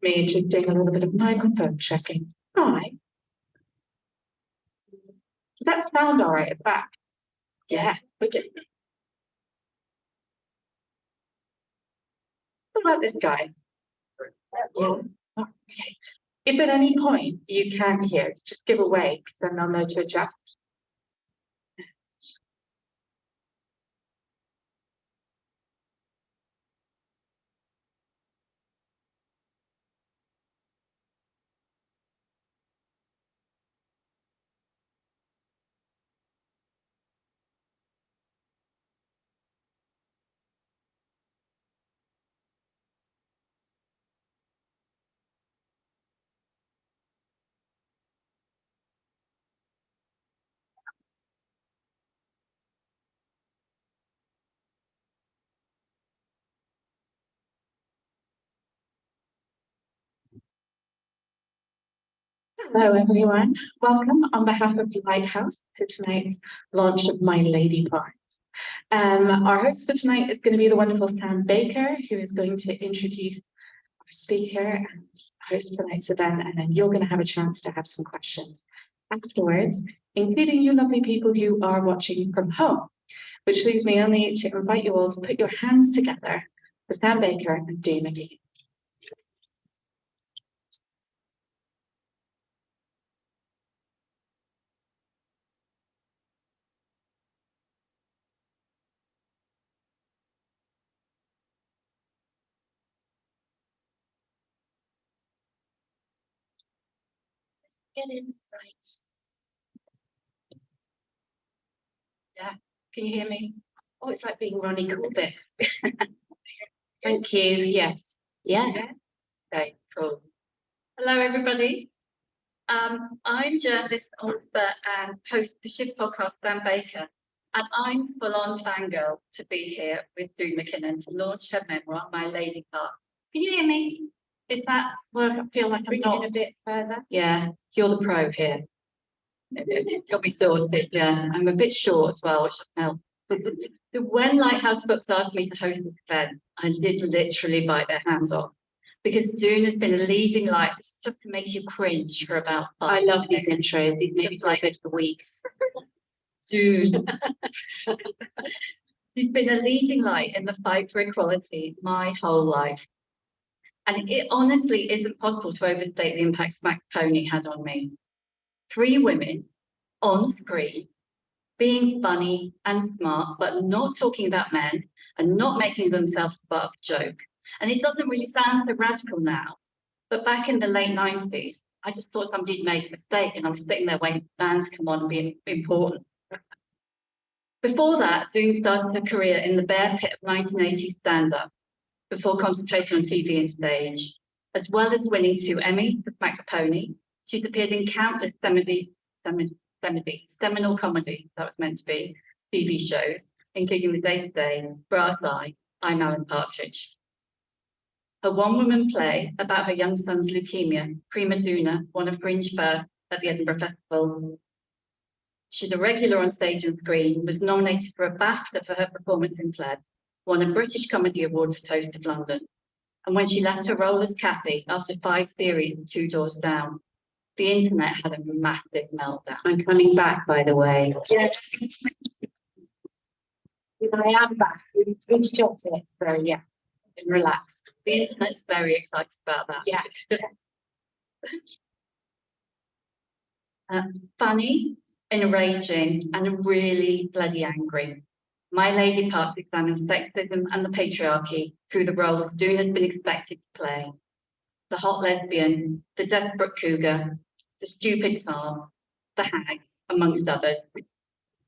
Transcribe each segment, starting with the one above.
Me just doing a little bit of microphone checking. Hi. Does that sound all right at the back? Yeah, wicked. What about this guy? Oh, okay. If at any point you can't hear, just give away because then I'll know to adjust. Hello, everyone. Welcome on behalf of the Lighthouse to tonight's launch of My Lady Parts. Our host for tonight is going to be the wonderful Sam Baker, who is going to introduce our speaker and host tonight's event, and then you're going to have a chance to have some questions afterwards, including you lovely people who are watching from home, which leaves me only to invite you all to put your hands together for Sam Baker and Doon Mackichan. Get in right. Yeah, can you hear me? Oh, it's like being Ronnie Corbett. Thank you. Yes. Yeah. Okay, cool. Hello, everybody. I'm journalist, author, and host of the Shift podcast, Dan Baker, and I'm full-on fangirl to be here with Doon Mackichan to launch her memoir, My Lady Part. Can you hear me? Is that work? I feel like I'm not a bit further. Yeah, you're the pro here. Got me sorted. Yeah, I'm a bit short as well, which helps. So when Lighthouse Books asked me to host this event, I did literally bite their hands off. Because Doon has been a leading light. This is just to make you cringe for about 5 minutes. I love these intros. These make me feel good for weeks. Doon. She's been a leading light in the fight for equality my whole life. And it honestly isn't possible to overstate the impact Smack Pony had on me. 3 women on screen being funny and smart, but not talking about men and not making themselves a butt of a joke. And it doesn't really sound so radical now, but back in the late 90s, I just thought somebody'd made a mistake and I was sitting there waiting for bands to come on and be important. Before that, Doon started her career in the bear pit of 1980s stand-up before concentrating on TV and stage, as well as winning 2 Emmys for Smack the Pony. She's appeared in countless seminal comedy, that was meant to be, TV shows, including The Day Today, Brass Eye, I'm Alan Partridge. Her one-woman play about her young son's leukemia, Prima Donna, won a Fringe first at the Edinburgh Festival. She's a regular on stage and screen, was nominated for a BAFTA for her performance in Pleb, won a British Comedy Award for Toast of London. And when she left her role as Kathy after 5 series of 2 Doors Down, the internet had a massive meltdown. I'm coming back, by the way. Yeah. I am back. We've shot it, so yeah, relax. The internet's very excited about that. Yeah. Funny, enraging, and really bloody angry. My Lady Parts examines sexism and the patriarchy through the roles Doon has been expected to play. The hot lesbian, the desperate cougar, the stupid tar, the hag, amongst others.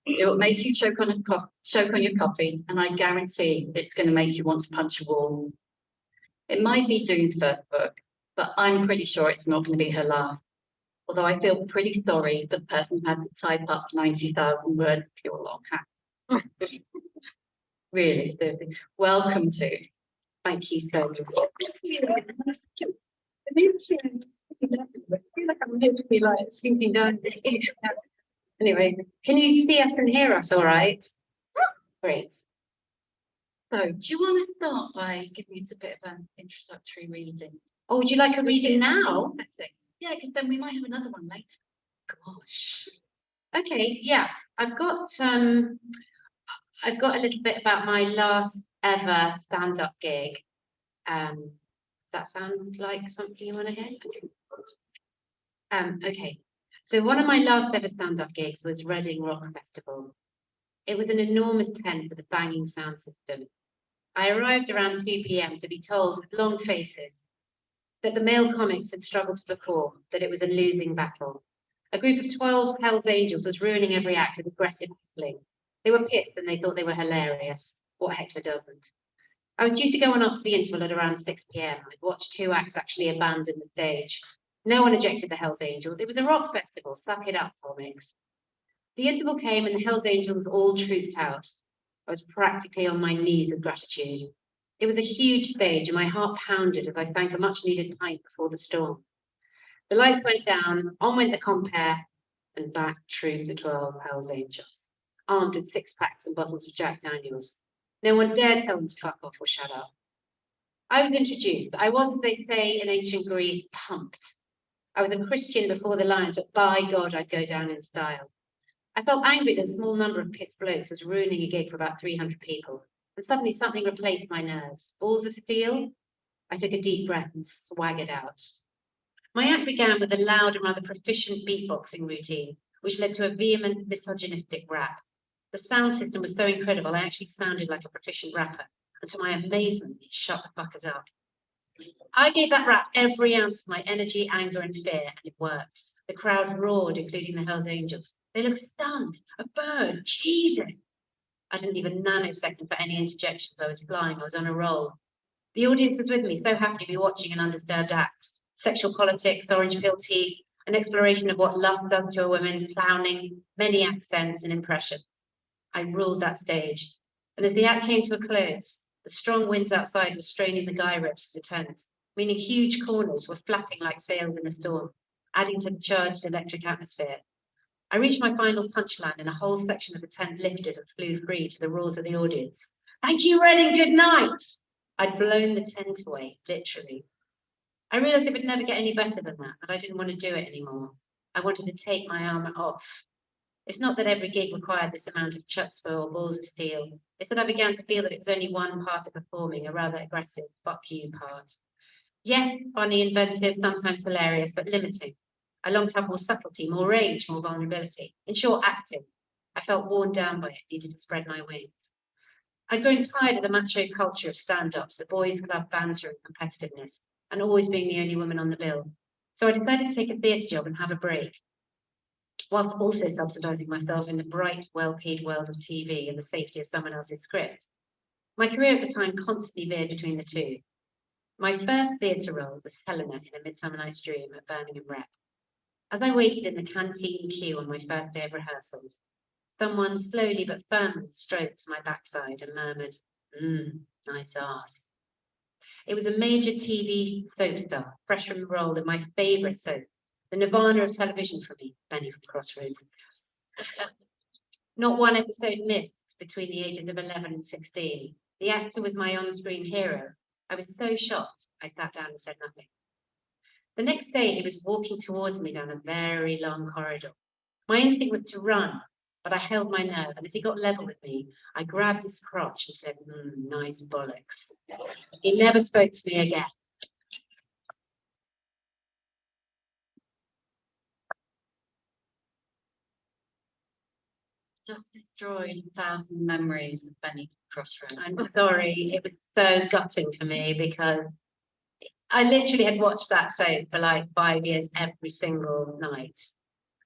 It will make you choke on your coffee, and I guarantee it's going to make you want to punch a wall. It might be Doon's first book, but I'm pretty sure it's not going to be her last. Although I feel pretty sorry for the person who had to type up 90,000 words of pure longhand. Really, seriously. Welcome to. Thank you so much. I feel like I'm literally like sinking down this intro. Anyway, can you see us and hear us all right? Great. So, do you want to start by giving us a bit of an introductory reading? Oh, would you like a reading now? Yeah, because then we might have another one later. Gosh. Okay, yeah. I've got a little bit about my last ever stand-up gig. Does that sound like something you want to hear? Okay. So one of my last ever stand-up gigs was Reading Rock Festival. It was an enormous tent with a banging sound system. I arrived around 2 p.m. to be told with long faces that the male comics had struggled to perform, that it was a losing battle. A group of 12 Hells Angels was ruining every act with aggressive heckling. They were pissed and they thought they were hilarious. What heckler doesn't? I was due to go on after the interval at around 6 p.m. I'd watched 2 acts actually abandon the stage. No one ejected the Hells Angels. It was a rock festival. Suck it up, comics. The interval came and the Hells Angels all trooped out. I was practically on my knees with gratitude. It was a huge stage and my heart pounded as I sank a much-needed pint before the storm. The lights went down, on went the compere, and back trooped the 12 Hells Angels, armed with 6-packs and bottles of Jack Daniels. No one dared tell them to fuck off or shut up. I was introduced. I was, as they say in ancient Greece, pumped. I was a Christian before the lines, but by God, I'd go down in style. I felt angry that a small number of pissed blokes was ruining a gig for about 300 people. And suddenly something replaced my nerves. Balls of steel? I took a deep breath and swaggered out. My act began with a loud and rather proficient beatboxing routine, which led to a vehement, misogynistic rap. The sound system was so incredible, I actually sounded like a proficient rapper. And to my amazement, it shut the fuckers up. I gave that rap every ounce of my energy, anger, and fear, and it worked. The crowd roared, including the Hells Angels. They looked stunned. A bird, Jesus! I didn't even nanosecond for any interjections. I was flying. I was on a roll. The audience was with me, so happy to be watching an undisturbed act. Sexual politics, orange pill tea, an exploration of what lust does to a woman, clowning, many accents and impressions. I ruled that stage. And as the act came to a close, the strong winds outside were straining the guy ropes of the tent, meaning huge corners were flapping like sails in a storm, adding to the charged electric atmosphere. I reached my final punchline and a whole section of the tent lifted and flew free to the roars of the audience. Thank you, Reading, good night! I'd blown the tent away, literally. I realised it would never get any better than that I didn't want to do it anymore. I wanted to take my armour off. It's not that every gig required this amount of chutzpah or balls of steel. It's that I began to feel that it was only one part of performing, a rather aggressive fuck you part. Yes, funny, inventive, sometimes hilarious, but limiting. I longed to have more subtlety, more range, more vulnerability. In short, acting. I felt worn down by it, needed to spread my wings. I'd grown tired of the macho culture of stand-ups, the boys' club banter and competitiveness, and always being the only woman on the bill. So I decided to take a theatre job and have a break, whilst also subsidising myself in the bright, well-paid world of TV and the safety of someone else's script. My career at the time constantly veered between the two. My first theatre role was Helena in A Midsummer Night's Dream at Birmingham Rep. As I waited in the canteen queue on my first day of rehearsals, someone slowly but firmly stroked my backside and murmured, nice ass. It was a major TV soap star, fresh from the role in my favourite soap, the nirvana of television for me, Benny from Crossroads. Not one episode missed between the ages of 11 and 16. The actor was my on-screen hero. I was so shocked, I sat down and said nothing. The next day, he was walking towards me down a very long corridor. My instinct was to run, but I held my nerve, and as he got level with me, I grabbed his crotch and said, nice bollocks. He never spoke to me again. Just destroyed 1,000 memories of Benny Crossroads. I'm sorry, it was so gutting for me because I literally had watched that soap for like 5 years every single night.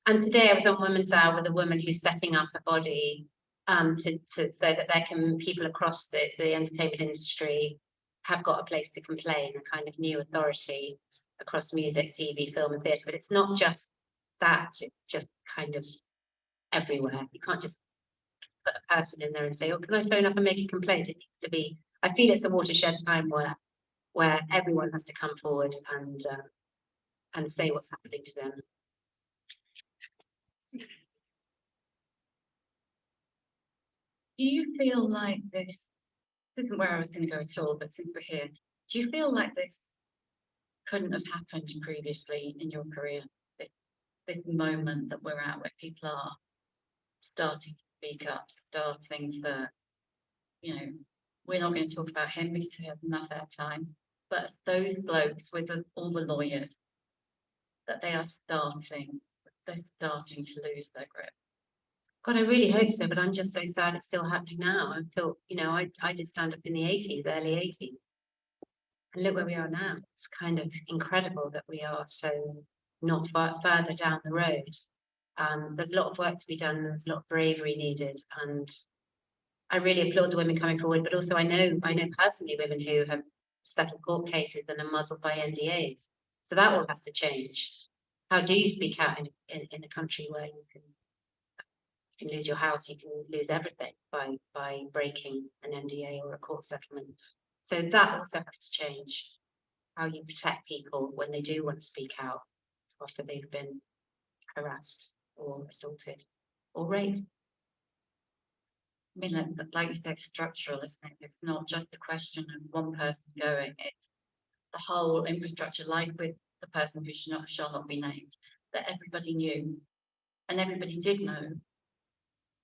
And today I was on Women's Hour with a woman who's setting up a body so that there can people across the entertainment industry have got a place to complain, a kind of new authority across music, TV, film, and theatre. But it's not just that; it's just kind of everywhere. You can't just put a person in there and say, oh, can I phone up and make a complaint? It needs to be, I feel it's a watershed time where everyone has to come forward and say what's happening to them. Do you feel like this isn't where I was going to go at all, but since we're here, do you feel like this couldn't have happened previously in your career? This moment that we're at where people are starting to speak up, starting to, you know, we're not going to talk about him because he has enough airtime, but those blokes with all the lawyers, that they're starting to lose their grip. God, I really hope so, but I'm just so sad it's still happening now. I feel, you know, I did stand up in the 80s, early 80s, and look where we are now. It's kind of incredible that we are so not further down the road. There's a lot of work to be done, and there's a lot of bravery needed, and I really applaud the women coming forward, but also I know personally women who have settled court cases and are muzzled by NDAs. So that all has to change. How do you speak out in a country where you can lose your house, you can lose everything by breaking an NDA or a court settlement? So that also has to change. How you protect people when they do want to speak out after they've been harassed or assaulted or raped. I mean, like you said, structural, isn't it? It's not just a question of one person going, it's the whole infrastructure, like with the person who shall not be named, that everybody knew and everybody did know.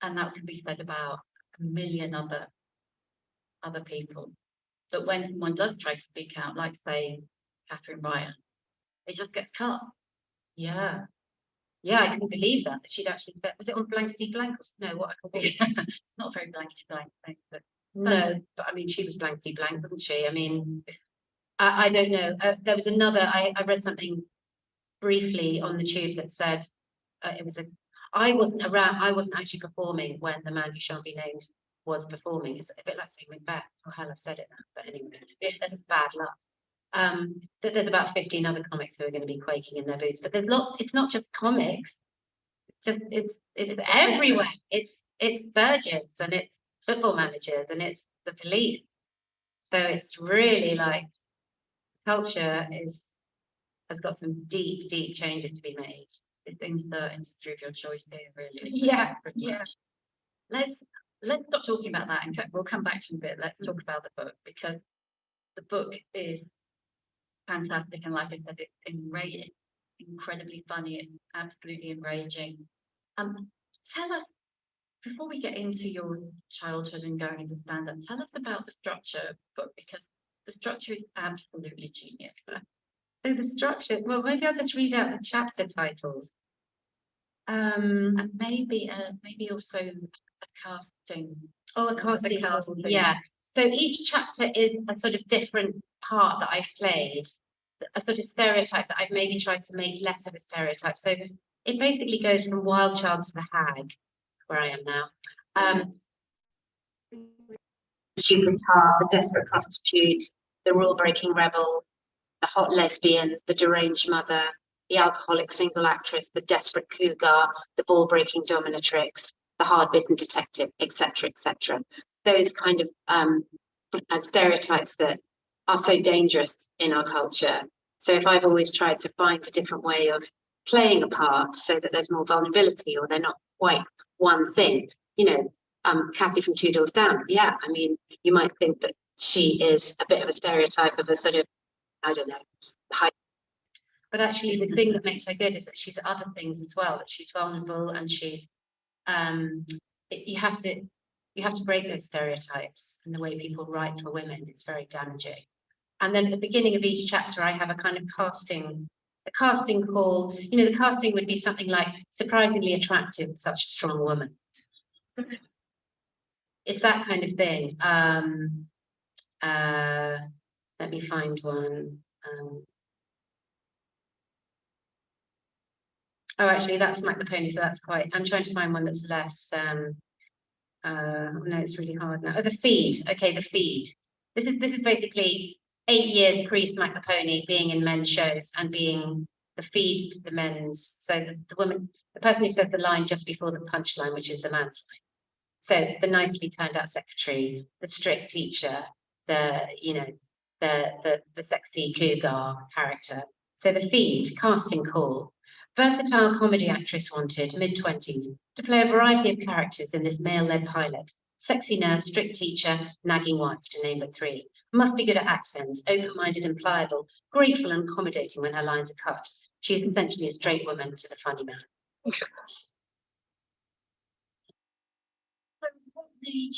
And that can be said about a million other people. That when someone does try to speak out, like say Catherine Ryan, it just gets cut. Yeah, I couldn't believe that she'd actually said, was it on blankety blank? No, what I call it. It's not very blankety blank, but no, but I mean, she was blankety blank, wasn't she? I mean, I don't know. There was another, I read something briefly on the tube that said it was I wasn't actually performing when the man who shan't be named was performing. It's a bit like saying Macbeth. Oh hell, I've said it now, but anyway, that is bad luck. That there's about 15 other comics who are going to be quaking in their boots, but it's not just comics, it's everywhere. It's surgeons and it's football managers and it's the police. So it's really like culture has got some deep changes to be made. It's the industry of your choice here, really. Yeah. Let's stop talking about that and we'll come back to it a bit. Let's talk about the book, because the book is fantastic, and like I said, it's enraging, incredibly funny, and absolutely enraging. Tell us, before we get into your childhood and going into stand-up, tell us about the structure of the book, because the structure is absolutely genius. So the structure, well, maybe I'll just read out the chapter titles. And maybe also a casting. Oh, a casting. Yeah. So each chapter is a sort of different part that I've played, a sort of stereotype that I've maybe tried to make less of a stereotype. So it basically goes from Wild Child to the Hag, where I am now. Stupid tart, the desperate prostitute, the rule-breaking rebel, the hot lesbian, the deranged mother, the alcoholic single actress, the desperate cougar, the ball-breaking dominatrix, the hard-bitten detective, etc., etc. Those kind of stereotypes that are so dangerous in our culture. So if I've always tried to find a different way of playing a part so that there's more vulnerability, or they're not quite one thing, you know, Kathy from Two Doors Down. Yeah, I mean, you might think that she is a bit of a stereotype of a sort of, I don't know, high. But actually, the thing that makes her good is that she's other things as well. That she's vulnerable, and she's you have to break those stereotypes, and the way people write for women is very damaging. And then at the beginning of each chapter, I have a kind of casting call. You know, the casting would be something like surprisingly attractive, such a strong woman. It's that kind of thing. Let me find one. Oh, actually, that's Smack the Pony, so that's quite. I'm trying to find one that's less. No, it's really hard now. Oh, the Feed. Okay, the Feed. This is basically 8 years pre-Smack the Pony, being in men's shows and being the feed to the men's. So the woman, the person who says the line just before the punchline, which is the man's line. So the nicely turned out secretary, the strict teacher, the sexy cougar character. So the feed, casting call. Versatile comedy actress wanted, mid-20s, to play a variety of characters in this male-led pilot. Sexy nurse, strict teacher, nagging wife, to name but three. Must be good at accents, open-minded and pliable, grateful and accommodating when her lines are cut. She is essentially a straight woman to the funny man. So what made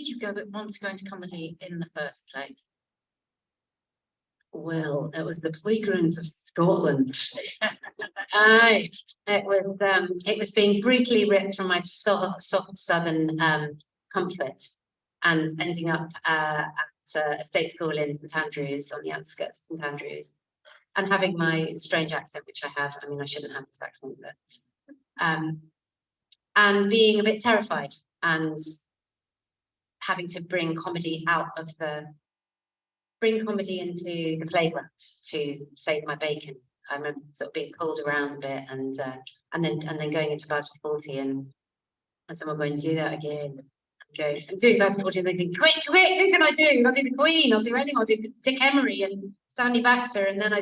you want to go into comedy in the first place? Well, it was the playgrounds of Scotland. Aye, it was being brutally ripped from my soft southern comfort, and ending up at a state school in St Andrews, on the outskirts of St Andrews, and having my strange accent, which I have. I mean, I shouldn't have this accent, but and being a bit terrified and having to bring comedy into the playground to save my bacon. I remember sort of being pulled around a bit, and then going into Basil 40 and someone going, do that again. I'm doing Basil 40 and thinking, quick, who can I do? I'll do the Queen, I'll do anyone, I'll do Dick Emery and Stanley Baxter. And then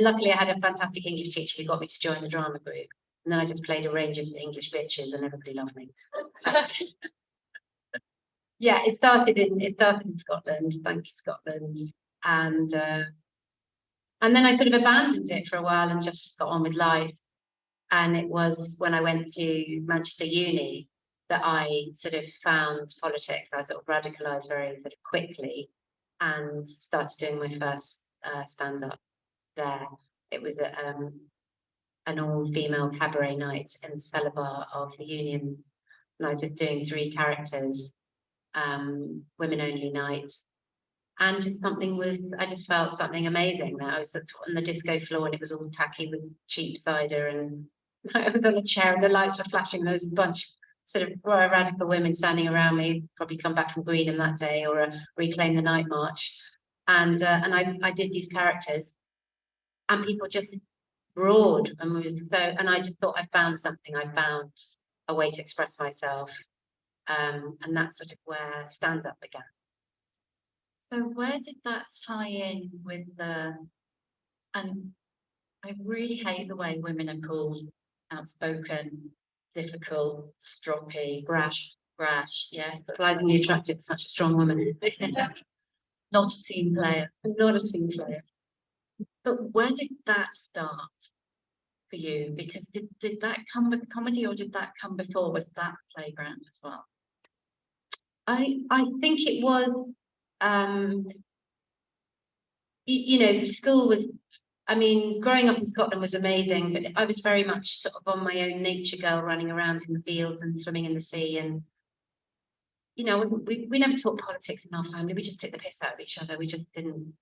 luckily I had a fantastic English teacher who got me to join the drama group. And then I just played a range of English bitches and everybody loved me. So, yeah, it started in Scotland, thank you, Scotland. And then I sort of abandoned it for a while and just got on with life. And it was when I went to Manchester Uni that I sort of found politics. I sort of radicalised very sort of quickly and started doing my first stand-up there. It was an all-female cabaret night in the cellar bar of the Union. And I was just doing 3 characters, women-only night. And I just felt something amazing there. I was on the disco floor and it was all tacky with cheap cider, and I was on a chair and the lights were flashing. There was a bunch of sort of radical women standing around me, probably come back from Greenham that day or a Reclaim the Night March. And I did these characters and people just roared and I just thought I found something. I found a way to express myself. And that's sort of where stand-up began. So where did that tie in with and I really hate the way women are called: outspoken, difficult, stroppy, brash, yes, but Surprisingly attracted to such a strong woman. not a team player. Not a team player. But where did that start for you? Because did that come with comedy, or did that come before? Was that playground as well? I think it was, school was, I mean, growing up in Scotland was amazing, but I was very much sort of on my own nature girl, running around in the fields and swimming in the sea. And, we never talked politics in our family. We just took the piss out of each other. We didn't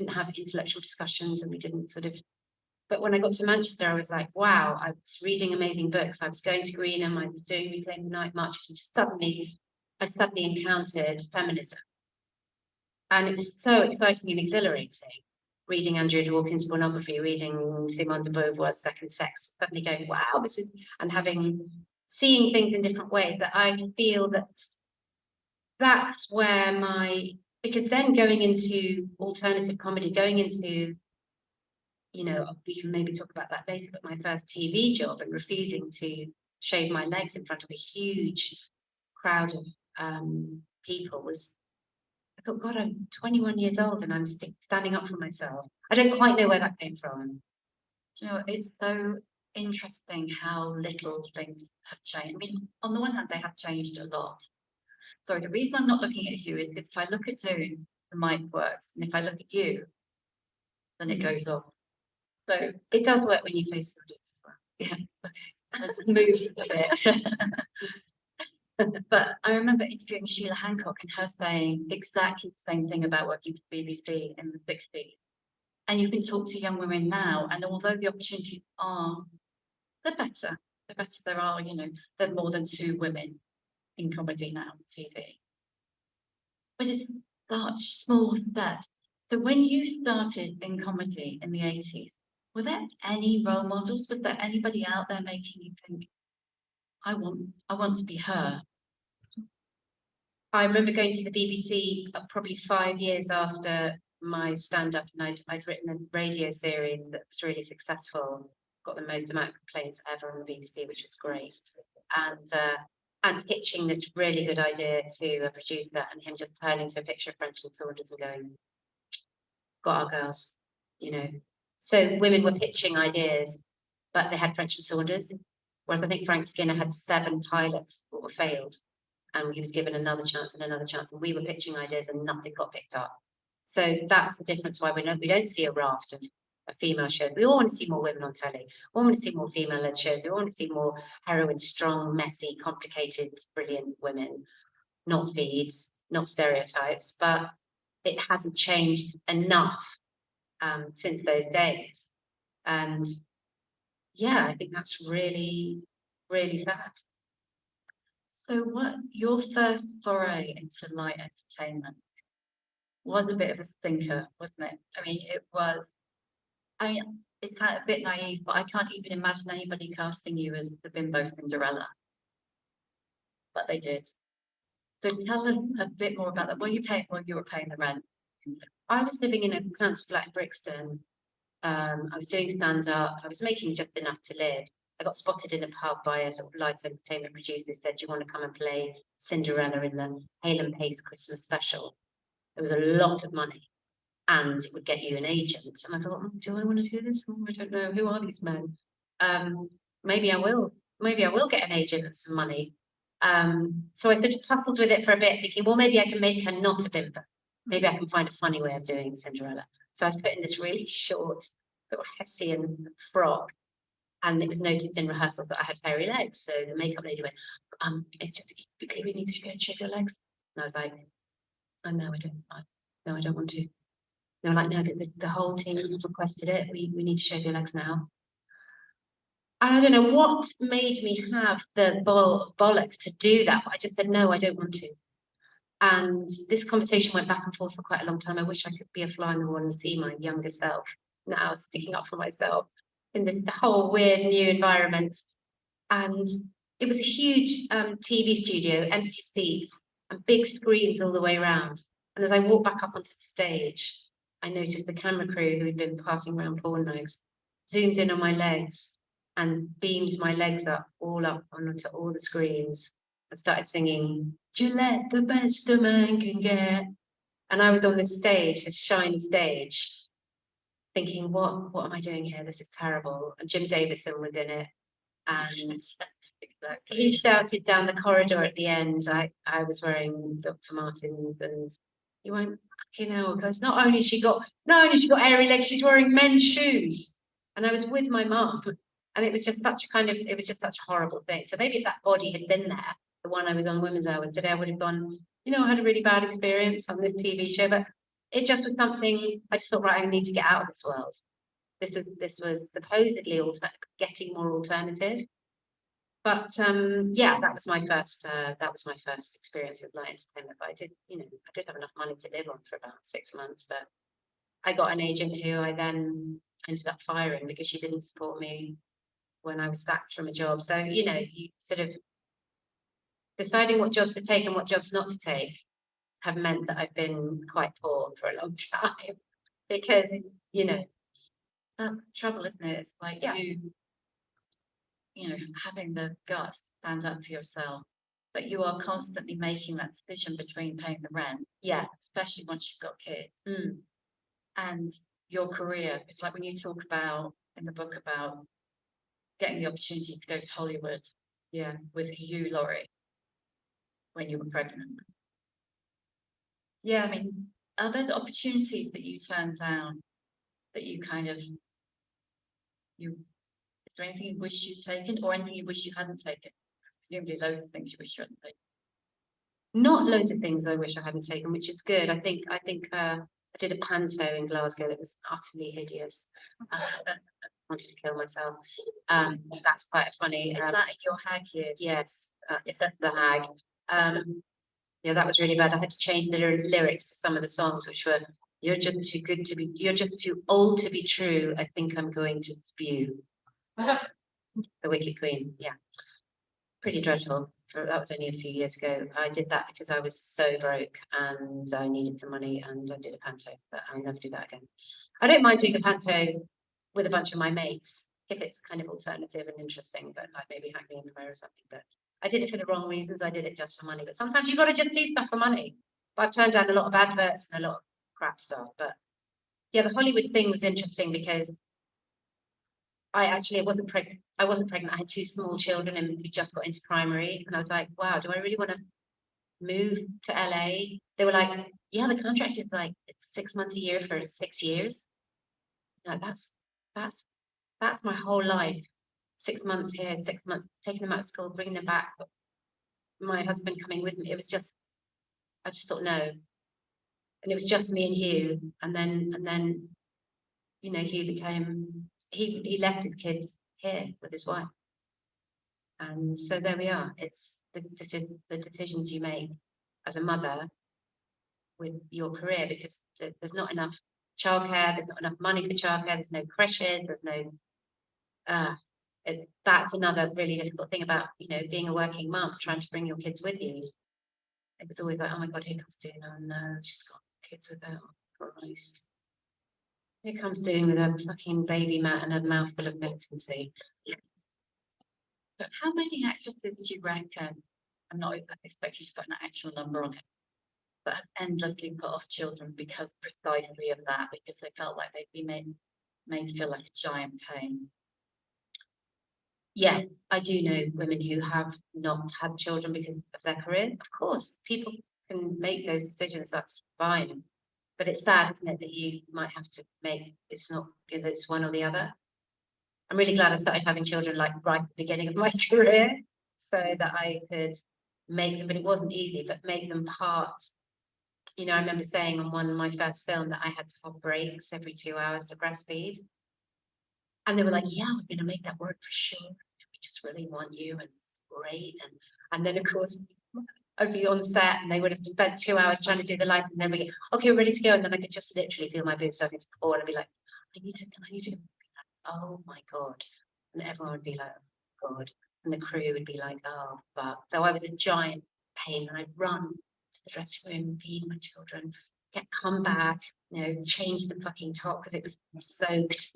have intellectual discussions, and we didn't but when I got to Manchester, I was like, wow, I was reading amazing books. I was going to Greenham, I was doing Reclaim the Night March, and I suddenly encountered feminism. And it was so exciting and exhilarating, reading Andrea Dworkin's pornography, reading Simone de Beauvoir's Second Sex, suddenly going, wow, and seeing things in different ways, that I feel that's where because then going into alternative comedy, going into, we can maybe talk about that later, but my first TV job and refusing to shave my legs in front of a huge crowd of people I thought, God, I'm 21 years old and I'm standing up for myself. I don't quite know where that came from. It's so interesting how little things have changed. I mean, on the one hand, they have changed a lot. So the reason I'm not looking at you is if I look at Doon, the mic works, and if I look at you, then it goes off. So it does work when you face the audience as well. Yeah, okay. Let's move a bit. But I remember interviewing Sheila Hancock and her saying exactly the same thing about working for BBC in the 60s. And you can talk to young women now, and although the opportunities they're better there are, there are more than 2 women in comedy now on TV. But it's such small steps. So when you started in comedy in the 80s, were there any role models? Was there anybody out there making you think, I want to be her. I remember going to the BBC probably 5 years after my stand-up, and I'd written a radio series that was really successful, got the most amount of complaints ever on the BBC, which was great. And pitching this really good idea to a producer, and him just turning to a picture of French and Saunders and going, got our girls, you know. So women were pitching ideas, but they had French and Saunders, whereas I think Frank Skinner had 7 pilots that were failed, and he was given another chance and another chance, and we were pitching ideas and nothing got picked up. So that's the difference why we don't see a raft of female shows. We all want to see more women on telly. We all want to see more female-led shows. We all want to see more heroine, strong, messy, complicated, brilliant women, not feeds, not stereotypes, but it hasn't changed enough since those days. And yeah, I think that's really, really sad. So what your first foray into light entertainment was a bit of a stinker, wasn't it? I mean, it's a bit naive, but I can't even imagine anybody casting you as the bimbo Cinderella. But they did. So tell us a bit more about that. What you were paying the rent. I was living in a council flat in Brixton. I was doing stand-up. I was making just enough to live. I got spotted in a pub by a sort of lights entertainment producer who said, "Do you want to come and play Cinderella in the Hale and Pace Christmas special?" It was a lot of money, and it would get you an agent. And I thought, do I want to do this? I don't know. Who are these men? Maybe I will. Maybe I will get an agent and some money. So I sort of tussled with it for a bit, thinking, well, maybe I can make her not a bimbo. Maybe I can find a funny way of doing Cinderella. So I was put in this really short, little Hessian frock, and it was noticed in rehearsal that I had hairy legs. So the makeup lady went, "It's just quickly, we need to go and shave your legs." And I was like, "Oh no, I don't. No, I don't want to." They were like, "No, the whole team requested it. We need to shave your legs now." And I don't know what made me have the bollocks to do that, but I just said, "No, I don't want to." And this conversation went back and forth for quite a long time. I wish I could be a fly on the wall and see my younger self now sticking up for myself in this whole weird new environment. And it was a huge TV studio, empty seats and big screens all the way around. And as I walked back up onto the stage, I noticed the camera crew who had been passing around porn knives zoomed in on my legs and beamed my legs up onto all the screens and started singing, "Gillette, the best a man can get." And I was on this stage, this shiny stage, thinking, what am I doing here? This is terrible. And Jim Davidson was in it. And he shouted down the corridor at the end. I was wearing Dr. Martens, and you won't, because not only she got hairy legs, she's wearing men's shoes. And I was with my mum. And it was just such a horrible thing. So maybe if that body had been there, the one I was on Women's Hour today, I would have gone, I had a really bad experience on this TV show, but it just was something I just thought, right, I need to get out of this world. This was supposedly getting more alternative. But yeah, that was my first experience with light entertainment. But I did have enough money to live on for about 6 months, but I got an agent who I then ended up firing because she didn't support me when I was sacked from a job. So, you sort of deciding what jobs to take and what jobs not to take have meant that I've been quite poor for a long time because, that's trouble, isn't it? It's like having the guts to stand up for yourself, but you are constantly making that decision between paying the rent. Yeah. Especially once you've got kids. And your career. It's like when you talk about in the book about getting the opportunity to go to Hollywood, with Hugh Laurie when you were pregnant. Yeah, I mean, are there opportunities that you turned down that you kind of is there anything you wish you'd taken or anything you wish you hadn't taken? Presumably loads of things you wish you hadn't taken. Not loads of things I wish I hadn't taken, which is good. I think I did a panto in Glasgow that was utterly hideous. I wanted to kill myself. That's quite funny. Is that in your hag years? Yes, it's the hag. Yeah, that was really bad. I had to change the lyrics to some of the songs, which were, "You're just too good to be, you're just too old to be true. I think I'm going to spew." The Wicked Queen, yeah. pretty dreadful. That was only a few years ago. I did that because I was so broke and I needed some money, and I did a panto, but I'll never do that again. I don't mind doing a panto with a bunch of my mates if it's kind of alternative and interesting, but like maybe Hackney Empire or something. But I did it for the wrong reasons. I did it just for money. But sometimes you've got to just do stuff for money. But I've turned down a lot of adverts and a lot of crap stuff. But yeah, the Hollywood thing was interesting because I wasn't pregnant. I had 2 small children and we just got into primary. And I was like, wow, do I really want to move to LA? They were like, yeah, the contract is like it's 6 months a year for 6 years. Like that's my whole life. 6 months here, 6 months taking them out of school, bringing them back. My husband coming with me. It was just, I just thought no. And it was just me and Hugh. And then, you know, he left his kids here with his wife. And so there we are. It's the decisions you make as a mother with your career, because there's not enough childcare, there's not enough money for childcare, there's no creches, there's no that's another really difficult thing about, you know, being a working mum, trying to bring your kids with you. It was always like, oh my God, here comes Doon. Oh no, she's got kids with her. Oh, Christ. Here comes Doon with a fucking baby mat and a mouthful of potency. But how many actresses do you reckon, I'm not expecting you to put an actual number on it, but have endlessly put off children because precisely of that, because they felt like they'd be made feel like a giant pain? Yes, I do know women who have not had children because of their career. Of course, people can make those decisions, that's fine. But it's sad, isn't it, that you might have to make, it's not, if it's one or the other. I'm really glad I started having children like right at the beginning of my career so that I could make them, but it wasn't easy, but make them part. You know, I remember saying on my first film that I had to have breaks every 2 hours to breastfeed. And they were like, yeah, we're going to make that work for sure. We just really want you, and it's great. And then, of course, I'd be on set and they would have spent 2 hours trying to do the lights, and then we get, okay, we're ready to go. And then I could just literally feel my boobs starting to fall and I'd be like, I need to, oh my God. And everyone would be like, oh God. And the crew would be like, oh, fuck. So I was a giant pain, and I'd run to the dressing room, feed my children, come back, you know, change the fucking top because it was soaked.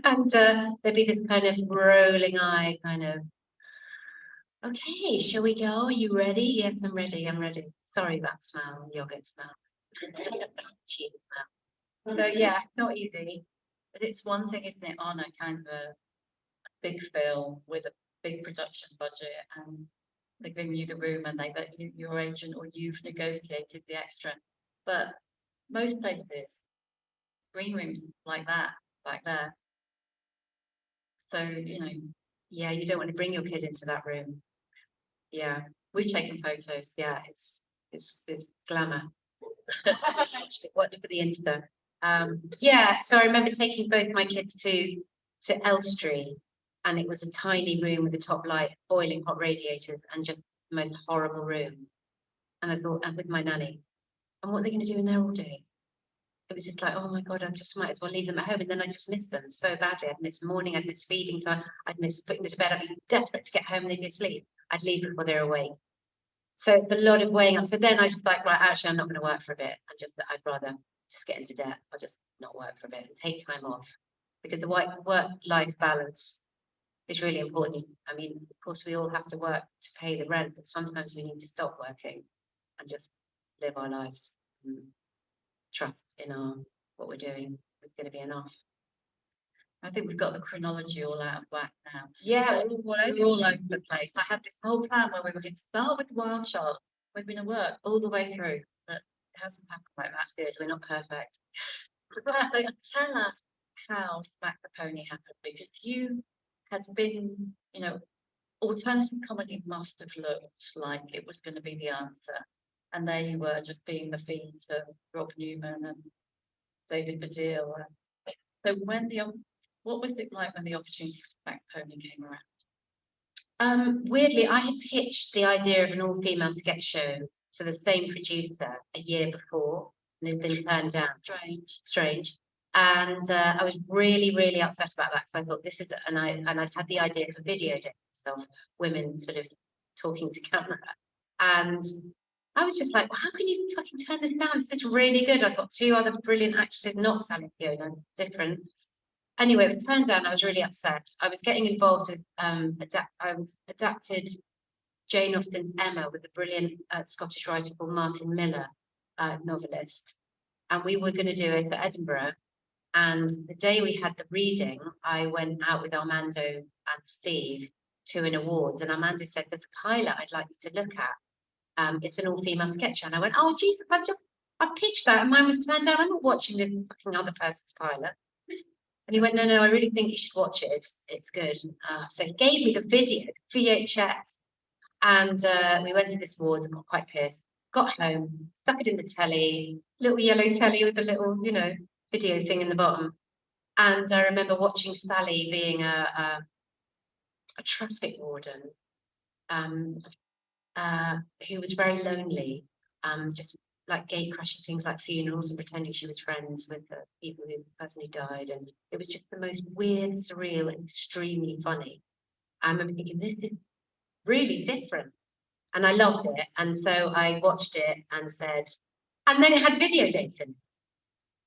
And there'd be this kind of rolling eye, kind of, okay, shall we go? Are you ready? Yes, I'm ready. I'm ready. Sorry about the smell, yogurt smell. Cheese smell. So yeah, not easy. But it's one thing, isn't it, on a kind of a big film with a big production budget, and they're giving you the room and your agent or you've negotiated the extra. But most places, green rooms like that, back there. So, you know, Yeah, you don't want to bring your kid into that room. Yeah, we've taken photos. Yeah, it's glamour. What for the Insta? Yeah, so I remember taking both my kids to Elstree, and it was a tiny room with a top light, boiling hot radiators, and just the most horrible room. And I thought, and with my nanny, and what are they going to do in there all day? It was just like, oh my God, I just might as well leave them at home. And then I just missed them so badly. I'd miss the morning, I'd miss feeding time, I'd miss putting them to bed, I'd be desperate to get home and they'd be asleep. I'd leave before they're awake. So it's a lot of weighing up. So then I just like, right, actually, I'm not going to work for a bit. I'd rather just get into debt. I'll just not work for a bit and take time off, because the work-life balance is really important. I mean, of course, we all have to work to pay the rent, but sometimes we need to stop working and just live our lives. Trust in what we're doing. It's going to be enough. I think we've got the chronology all out of whack now. Yeah, we're all over the place. I had this whole plan where we were going to start with the wild child. We're going to work all the way through, but it hasn't happened like that. that's good. We're not perfect. Tell us how Smack the Pony happened, because you had been, you know, alternative comedy must have looked like it was going to be the answer. And there you were, just being the feed to Rob Newman and David Baddiel. So what was it like when the opportunity for Smack the Pony came around? Weirdly, I had pitched the idea of an all-female sketch show to the same producer a year before, and it's been turned down. Strange. And I was really, really upset about that, because I thought this is, and I'd had the idea for video days of women sort of talking to camera. And I was just like, well, how can you fucking turn this down? This is really good. I've got 2 other brilliant actresses, not Sally Fiona, different. Anyway, it was turned down. I was really upset. I was getting involved with, I was adapted Jane Austen's Emma with a brilliant Scottish writer called Martin Miller, novelist. And we were going to do it at Edinburgh. And the day we had the reading, I went out with Armando and Steve to an awards. And Armando said, there's a pilot I'd like you to look at. It's an all-female sketch. And I went, oh, Jesus, I pitched that and mine was turned down. I'm not watching the fucking other person's pilot. And he went, no, I really think you should watch it. It's good. So he gave me the video, VHS. And we went to this awards and got quite pissed. Got home, stuck it in the telly, little yellow telly with a little, video thing in the bottom. And I remember watching Sally being a traffic warden who was very lonely, just like gate crashing things like funerals and pretending she was friends with the person who died. And it was just the most weird, surreal, and extremely funny. I remember thinking, this is really different. And I loved it. And so I watched it and said, and then it had video dates in it.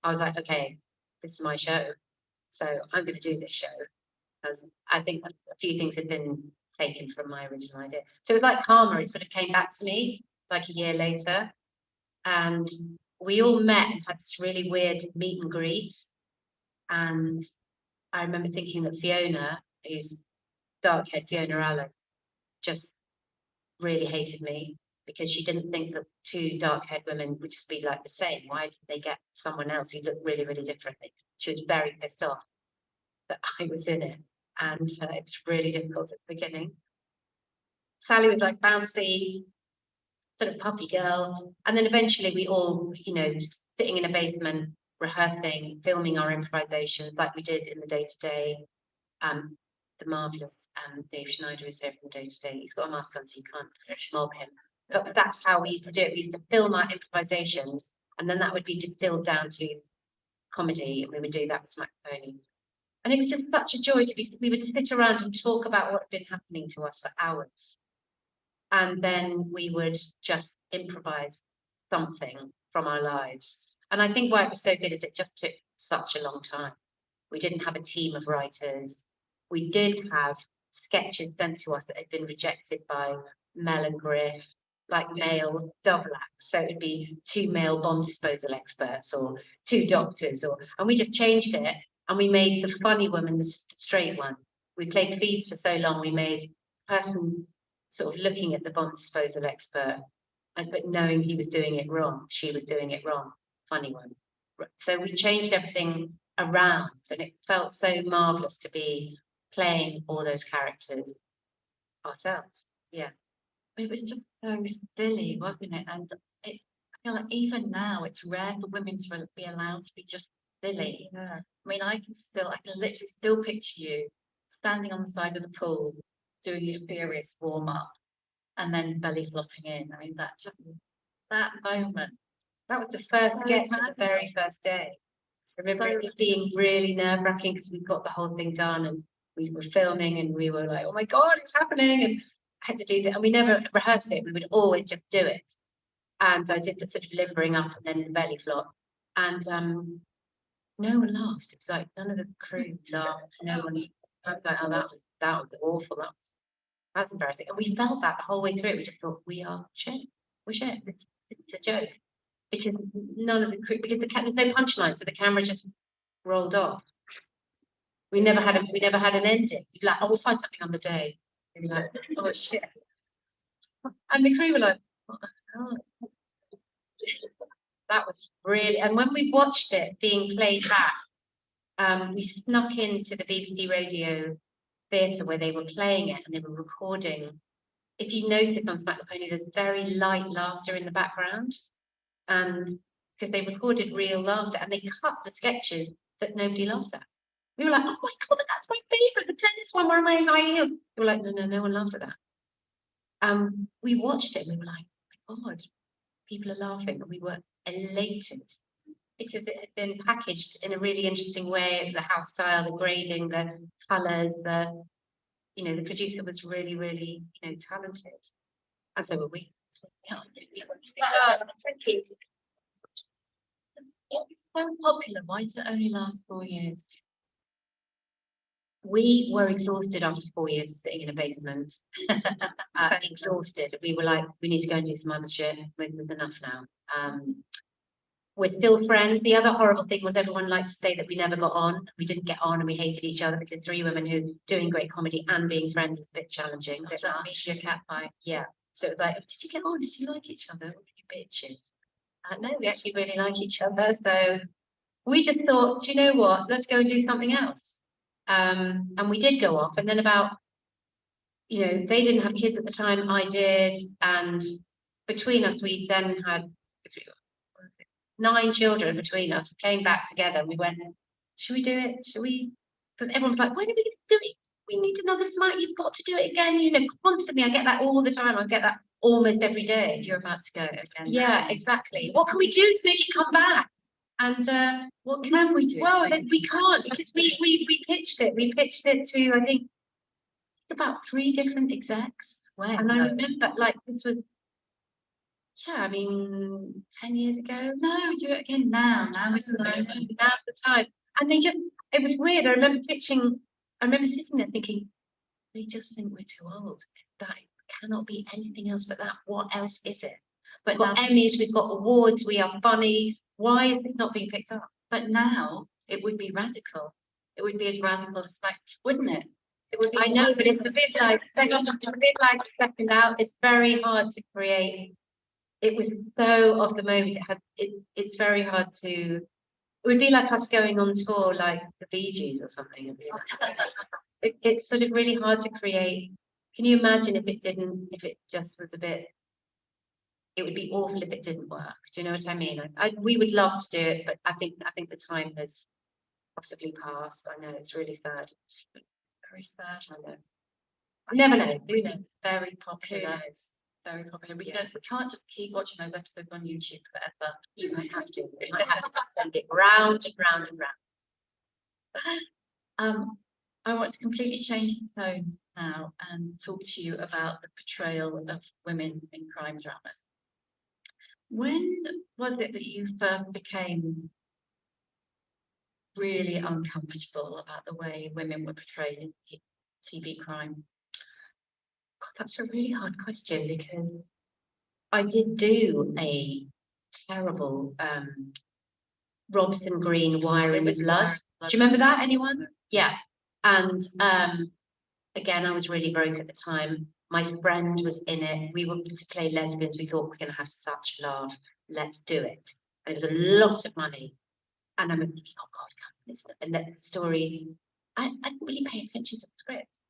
I was like, okay, this is my show. So I'm going to do this show. Because I think a few things had been taken from my original idea. So it was like karma. It sort of came back to me like a year later. And we all met and had this really weird meet and greet. And I remember thinking that Fiona, who's dark-haired Fiona Allen, just really hated me because she didn't think that 2 dark-haired women would just be like the same. Why did they get someone else who looked really, really differently? She was very pissed off that I was in it. And it was really difficult at the beginning. Sally was like bouncy, sort of puppy girl. And then eventually we all, sitting in a basement, rehearsing, filming our improvisations like we did in the day-to-day. The marvellous Dave Schneider is here from day-to-day. He's got a mask on, so you can't mob him. But that's how we used to do it. We used to film our improvisations, and then that would be distilled down to comedy, and we would do that with Smack the Pony. And it was just such a joy to be, we would sit around and talk about what had been happening to us for hours. And then we would just improvise something from our lives. And I think why it was so good is it just took such a long time. We didn't have a team of writers. We did have sketches sent to us that had been rejected by Mel and Griff, like male double acts. So it'd be 2 male bomb disposal experts or 2 doctors, and we just changed it and we made the funny woman the straight one. We played feeds for so long, we made a person sort of looking at the bomb disposal expert, but knowing he was doing it wrong, she was doing it wrong, funny one. So we changed everything around, and it felt so marvelous to be playing all those characters ourselves. Yeah, it was just so silly, wasn't it? And I feel like even now it's rare for women to be allowed to be just silly. Yeah. I mean, I can literally still picture you standing on the side of the pool doing your serious warm-up and then belly flopping in. I mean, that moment. That was the first sketch of the very first day. I remember it being really nerve-wracking because we got the whole thing done and we were filming and we were like, oh my God, it's happening. And I had to do that. And we never rehearsed it. We would always just do it. And I did the sort of limbering up and then the belly flop. And no one laughed. It was like none of the crew laughed. No one. I was like, oh, that was awful. That's embarrassing. And we felt that the whole way through. We just thought, we are shit. We're shit. It's a joke. Because none of the crew, because there's no punchline, so the camera just rolled off. We never had an ending. You'd be like, oh, we'll find something on the day. And you're like, oh shit. And the crew were like, what the hell? That was really, and when we watched it being played back, we snuck into the BBC Radio Theatre where they were playing it and they were recording. If you notice on Smack the Pony, there's very light laughter in the background. And because they recorded real laughter and they cut the sketches that nobody laughed at. We were like, oh my God, that's my favorite, the tennis one where I'm wearing high heels. They were like, no one laughed at that. We watched it and we were like, oh my God, people are laughing. And we were elated because it had been packaged in a really interesting way, the house style, the grading, the colours, the producer was really, really, talented. And so were we. Thank you. It's so popular. Why does it only last 4 years? We were exhausted after 4 years of sitting in a basement. Exhausted. We were like, we need to go and do some other shit. This is enough now. We're still friends. The other horrible thing was everyone liked to say that we never got on. We didn't get on and we hated each other because 3 women who doing great comedy and being friends is a bit challenging. It's like media cat fight. Yeah. So it was like, did you get on? Did you like each other? What are you bitches? No, we actually really like each other. So we just thought, do you know what? Let's go and do something else. And we did go off. And then about, you know, they didn't have kids at the time, I did. And between us, we then had 9 children between us. We came back together. We went, should we do it? Should we? Because everyone was like, when are we going to do it? We need another smile. You've got to do it again. You know, constantly. I get that all the time. I get that almost every day. You're about to go again. Yeah, exactly. What can we do to make it come back? And what can we do? Well, we can't because we pitched it. We pitched it to, I think, about 3 different execs. When? And I remember, like, this was, yeah, I mean, 10 years ago. No, do it again now. Now is the moment. Now's the time. And they just, it was weird. I remember sitting there thinking, they just think we're too old. That cannot be anything else but that. What else is it? But we've got Emmys, we've got awards, we are funny. Why is this not being picked up? But now it would be radical. It would be as radical as like, wouldn't it? It would be. I know, but it's a bit like second out. It's very hard to create. It was so of the moment. It's very hard to. It would be like us going on tour like the Bee Gees or something. It's sort of really hard to create. Can you imagine if it just was a bit. It would be awful if it didn't work. Do you know what I mean? We would love to do it, but I think the time has possibly passed. I know it's really sad. Very sad. I know. I never know. Who knows? It's very popular. It's very popular. We can't just keep watching those episodes on YouTube forever. You might have to. You might have to just send it round and round and round. I want to completely change the tone now and talk to you about the portrayal of women in crime dramas. When was it that you first became really uncomfortable about the way women were portrayed in TV crime? God, that's a really hard question because I did do a terrible Robson Green Wiring with Blood. Do you remember that? Anyone? Yeah. And again, I was really broke at the time. My friend was in it. We were to play lesbians. We thought we're going to have such love. Let's do it. And it was a lot of money. And I'm thinking, oh God, come on. And that story, I didn't really pay attention to the script.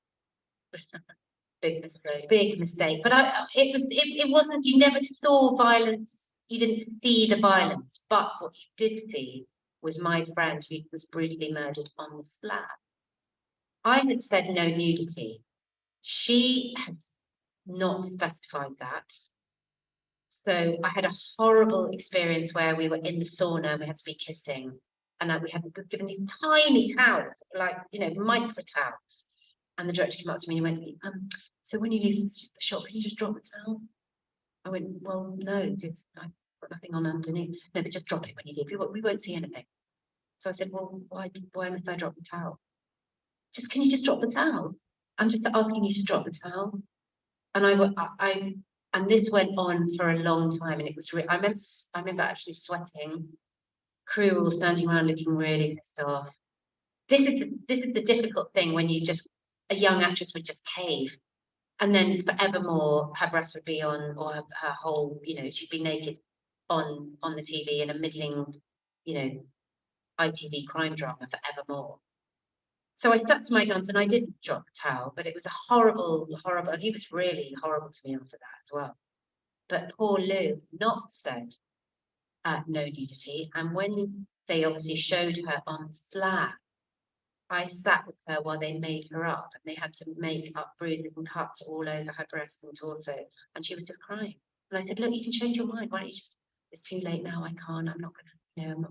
Big mistake. Big mistake. But it wasn't, you never saw violence. You didn't see the violence. But what you did see was my friend who was brutally murdered on the slab. I had said no nudity. She had not specified that. So I had a horrible experience where we were in the sauna, we had to be kissing, and we had given these tiny towels, like, you know, micro towels. And the director came up to me and he went, so when you leave the shop, can you just drop the towel? I went, well, no, because I've got nothing on underneath. No, but just drop it when you leave. We won't see anything. So I said, well, why must I drop the towel? Can you just drop the towel? I'm just asking you to drop the towel. And and this went on for a long time, and it was I remember actually sweating. Crew were all standing around looking really pissed off. This is the difficult thing when a young actress would just cave, and then forevermore her breasts would be on, or her whole, you know, she'd be naked on the TV in a middling, you know, ITV crime drama forevermore. So I stuck to my guns and I didn't drop the towel, but it was a horrible, and he was really horrible to me after that as well. But poor Lou not said no nudity. And when they obviously showed her on the slab, I sat with her while they made her up, and they had to make up bruises and cuts all over her breasts and torso, and she was just crying. And I said, look, you can change your mind. Why don't you just, it's too late now, I can't, I'm not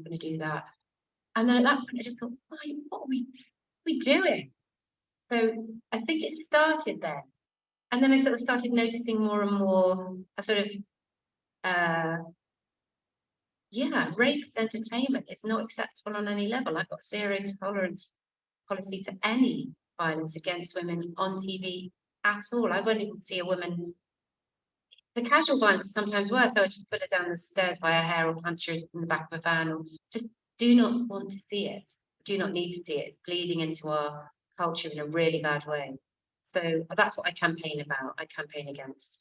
gonna do that. And then at that point I just thought, what are we doing? So I think it started then. And then I sort of started noticing more and more a sort of rape is entertainment. It's not acceptable on any level. I've got zero tolerance policy to any violence against women on TV at all. I won't even see a woman. The casual violence is sometimes worse. I would just put her down the stairs by her hair or punch her in the back of a van, or just do not want to see it. Do not need to see it. It's bleeding into our culture in a really bad way. So that's what I campaign about. I campaign against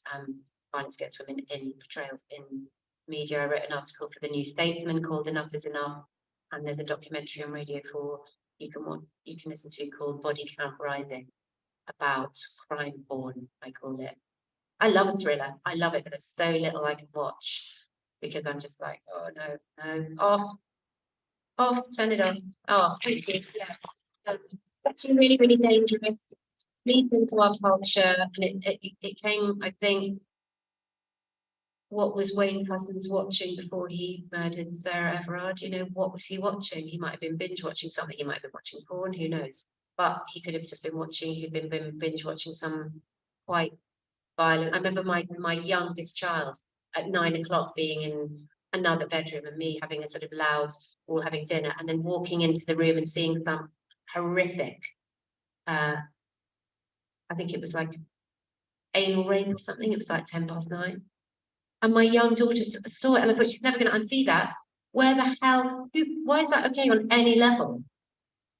violence against women in portrayals in media. I wrote an article for the New Statesman called "Enough is Enough," and there's a documentary on Radio 4 you can listen to called "Body Count Rising," about crime porn, I call it. I love a thriller. I love it, but there's so little I can watch because I'm just like, oh no, off, turn it off. Oh, thank you. Yeah, actually really, really dangerous. Leads into our culture, and it came, I think. What was Wayne Couzens watching before he murdered Sarah Everard? You know, what was he watching? He might have been binge watching something. He might have been watching porn. Who knows? But he could have just been watching. He'd been binge watching some quite violent. I remember my youngest child at 9 o'clock being in another bedroom and me having a sort of loud, all having dinner, and then walking into the room and seeing some horrific. I think it was like anal rape or something. It was like 9:10. And my young daughter saw it, and I thought she's never going to unsee that. Where the hell? Why is that okay on any level?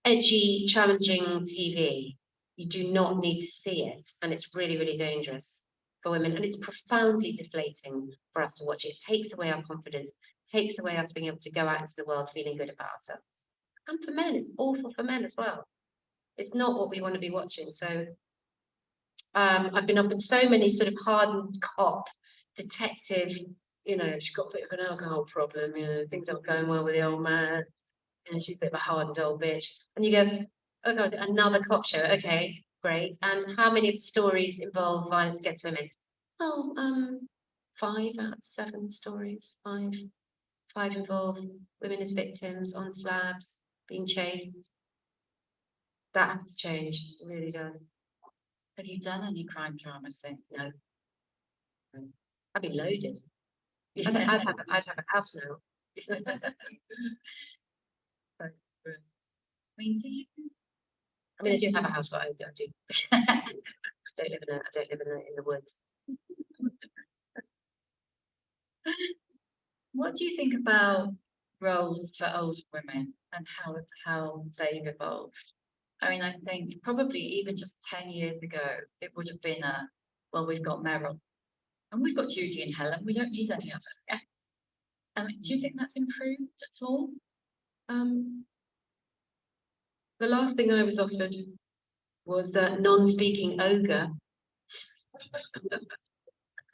Edgy, challenging TV. You do not need to see it, and it's really, really dangerous for women, and it's profoundly deflating for us to watch it. It takes away our confidence, takes away us being able to go out into the world feeling good about ourselves. And for men, it's awful for men as well. It's not what we want to be watching. So I've been up in so many sort of hardened cop, detective, you know, she's got a bit of an alcohol problem, you know, things aren't going well with the old man, and she's a bit of a hardened old bitch. And you go, oh God, another cop show. Okay, great. And how many of the stories involve violence against women? Oh, 5 out of 7 stories. Five involve women as victims on slabs, being chased. That has to change. It really does. Have you done any crime drama since? No. I'd be loaded. I'd have a house now. I mean, do you? I mean, I do have a house, but I do. I don't live in the woods. What do you think about roles for older women and how they've evolved? I mean, I think probably even just 10 years ago, it would have been well, we've got Meryl and we've got Judy and Helen. We don't need any other. Do you think that's improved at all? The last thing I was offered was a non-speaking ogre,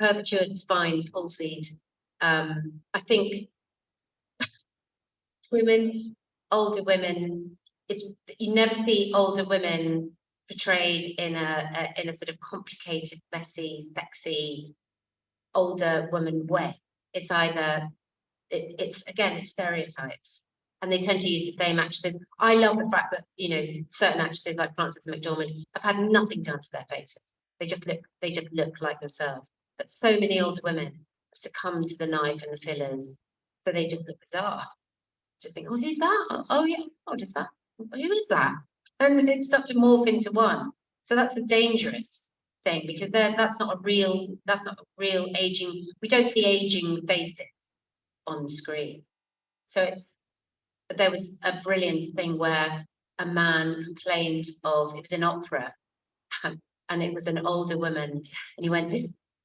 curvatured spine, palsied. I think older women, you never see older women portrayed in a sort of complicated, messy, sexy, older woman way. It's either it's stereotypes, and they tend to use the same actresses. I love the fact that, you know, certain actresses like Frances McDormand have had nothing done to their faces. They just look like themselves. But so many older women have succumbed to the knife and the fillers, so they just look bizarre. Just think, oh, who's that? Oh yeah, oh, just that. Who is that? And it's such a morph into one. So that's a dangerous thing, because that's not a real aging. We don't see aging faces on the screen. So there was a brilliant thing where a man complained of, it was an opera, and it was an older woman, and he went,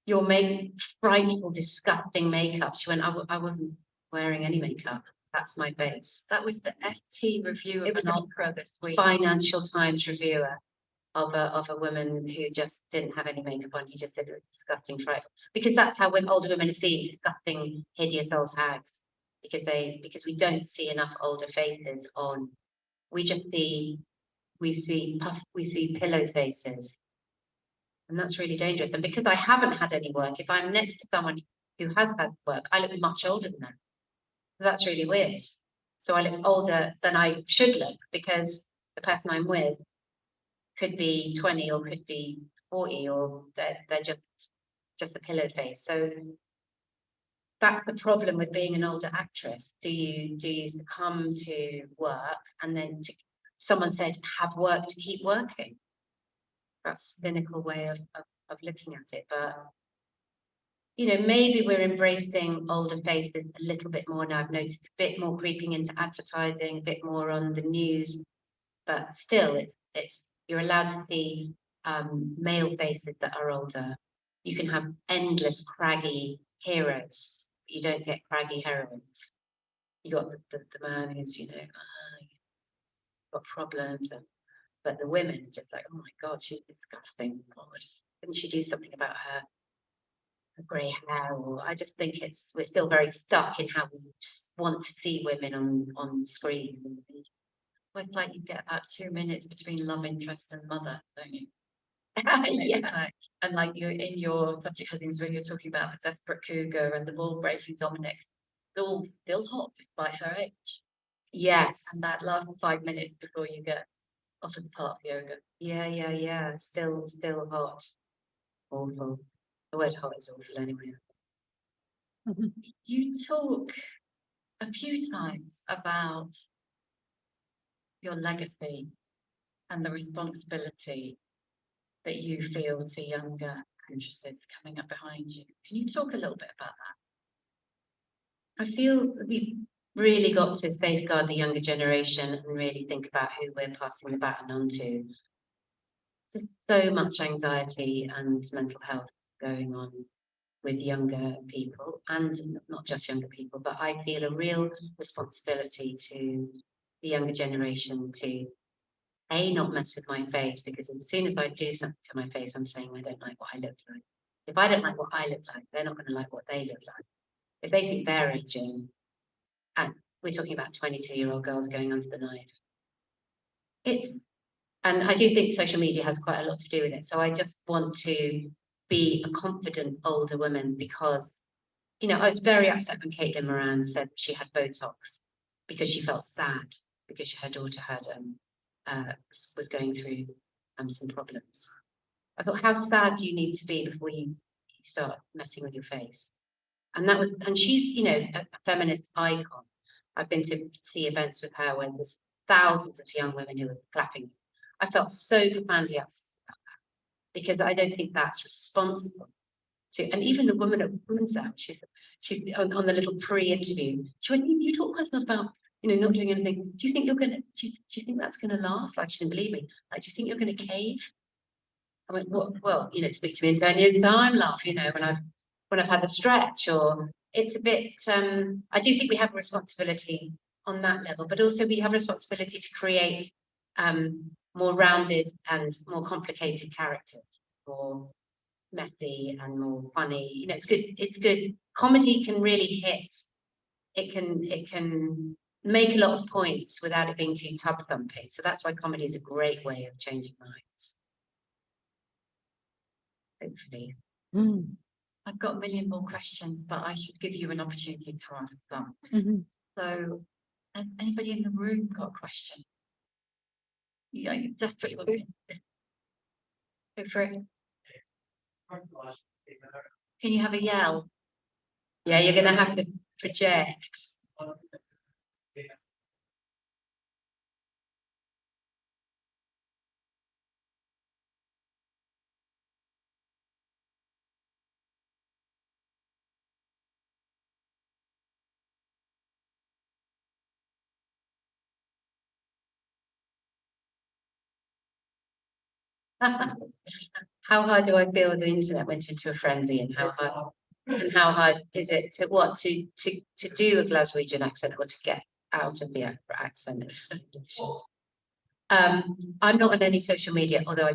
"You're making frightful, disgusting makeup." She went, I wasn't wearing any makeup. That's my face. That was the FT review of an opera this week. Financial Times reviewer of a woman who just didn't have any makeup on. He just said it was disgusting, frightful. Because that's how older women are seen, disgusting, hideous old hags. Because we don't see enough older faces on. We see pillow faces. And that's really dangerous. And because I haven't had any work, if I'm next to someone who has had work, I look much older than them. That's really weird. So I look older than I should look, because the person I'm with could be 20 or could be 40, or they're just a pillow face. So that's the problem with being an older actress. Do you succumb to work, and then someone said, have work to keep working? That's a cynical way of looking at it. But maybe we're embracing older faces a little bit more now. I've noticed a bit more creeping into advertising, a bit more on the news, but still, it's you're allowed to see male faces that are older. You can have endless craggy heroes. You don't get craggy heroines. You got the man who's got problems, but the women are just like, oh my God, she's disgusting. God, couldn't she do something about her grey hair? Or I just think we're still very stuck in how we want to see women on screen. Well, it's like you get about 2 minutes between love interest and mother, don't you? Yeah. And like you're in your subject headings where you're talking about the desperate cougar and the ball breaking Dominic's, it's all still hot despite her age. Yes. And that last 5 minutes before you get offered the part of yoga. Yeah. Still hot. Awful. The word hot is awful anyway. You talk a few times about your legacy and the responsibility that you feel to younger actresses coming up behind you. Can you talk a little bit about that? I feel we've really got to safeguard the younger generation and really think about who we're passing the baton on to. There's so much anxiety and mental health going on with younger people, and not just younger people, but I feel a real responsibility to the younger generation to not mess with my face, because as soon as I do something to my face, I'm saying I don't like what I look like. If I don't like what I look like, they're not going to like what they look like. If they think they're aging, and we're talking about 22-year-old girls going under the knife, and I do think social media has quite a lot to do with it. So I just want to be a confident older woman, because I was very upset when Caitlin Moran said she had Botox because she felt sad because her daughter had was going through some problems. I thought, how sad do you need to be before you start messing with your face? And she's a feminist icon. I've been to see events with her when there's thousands of young women who are clapping. I felt so profoundly upset about that, because I don't think that's responsible to. And even the woman at Women's Hour, she's on the little pre-interview. She went, "You talk about not doing anything. Do you think you're gonna? Do you think that's gonna last?" Like, she didn't believe me. Like, do you think you're gonna cave? I went, "What? Well, speak to me in 10 years' time, love. When I've had a stretch." Or it's a bit. I do think we have a responsibility on that level, but also we have a responsibility to create more rounded and more complicated characters, more messy and more funny. It's good. It's good. Comedy can really hit. It can make a lot of points without it being too tub thumping. So that's why comedy is a great way of changing minds. Hopefully. I've got a million more questions, but I should give you an opportunity to ask them. So, has anybody in the room got a question? Yeah, you desperately want to go for it. Can you have a yell? Yeah, you're going to have to project. How hard do I feel the internet went into a frenzy, and how hard is it to do a Glaswegian accent, or to get out of the accent? I'm not on any social media, although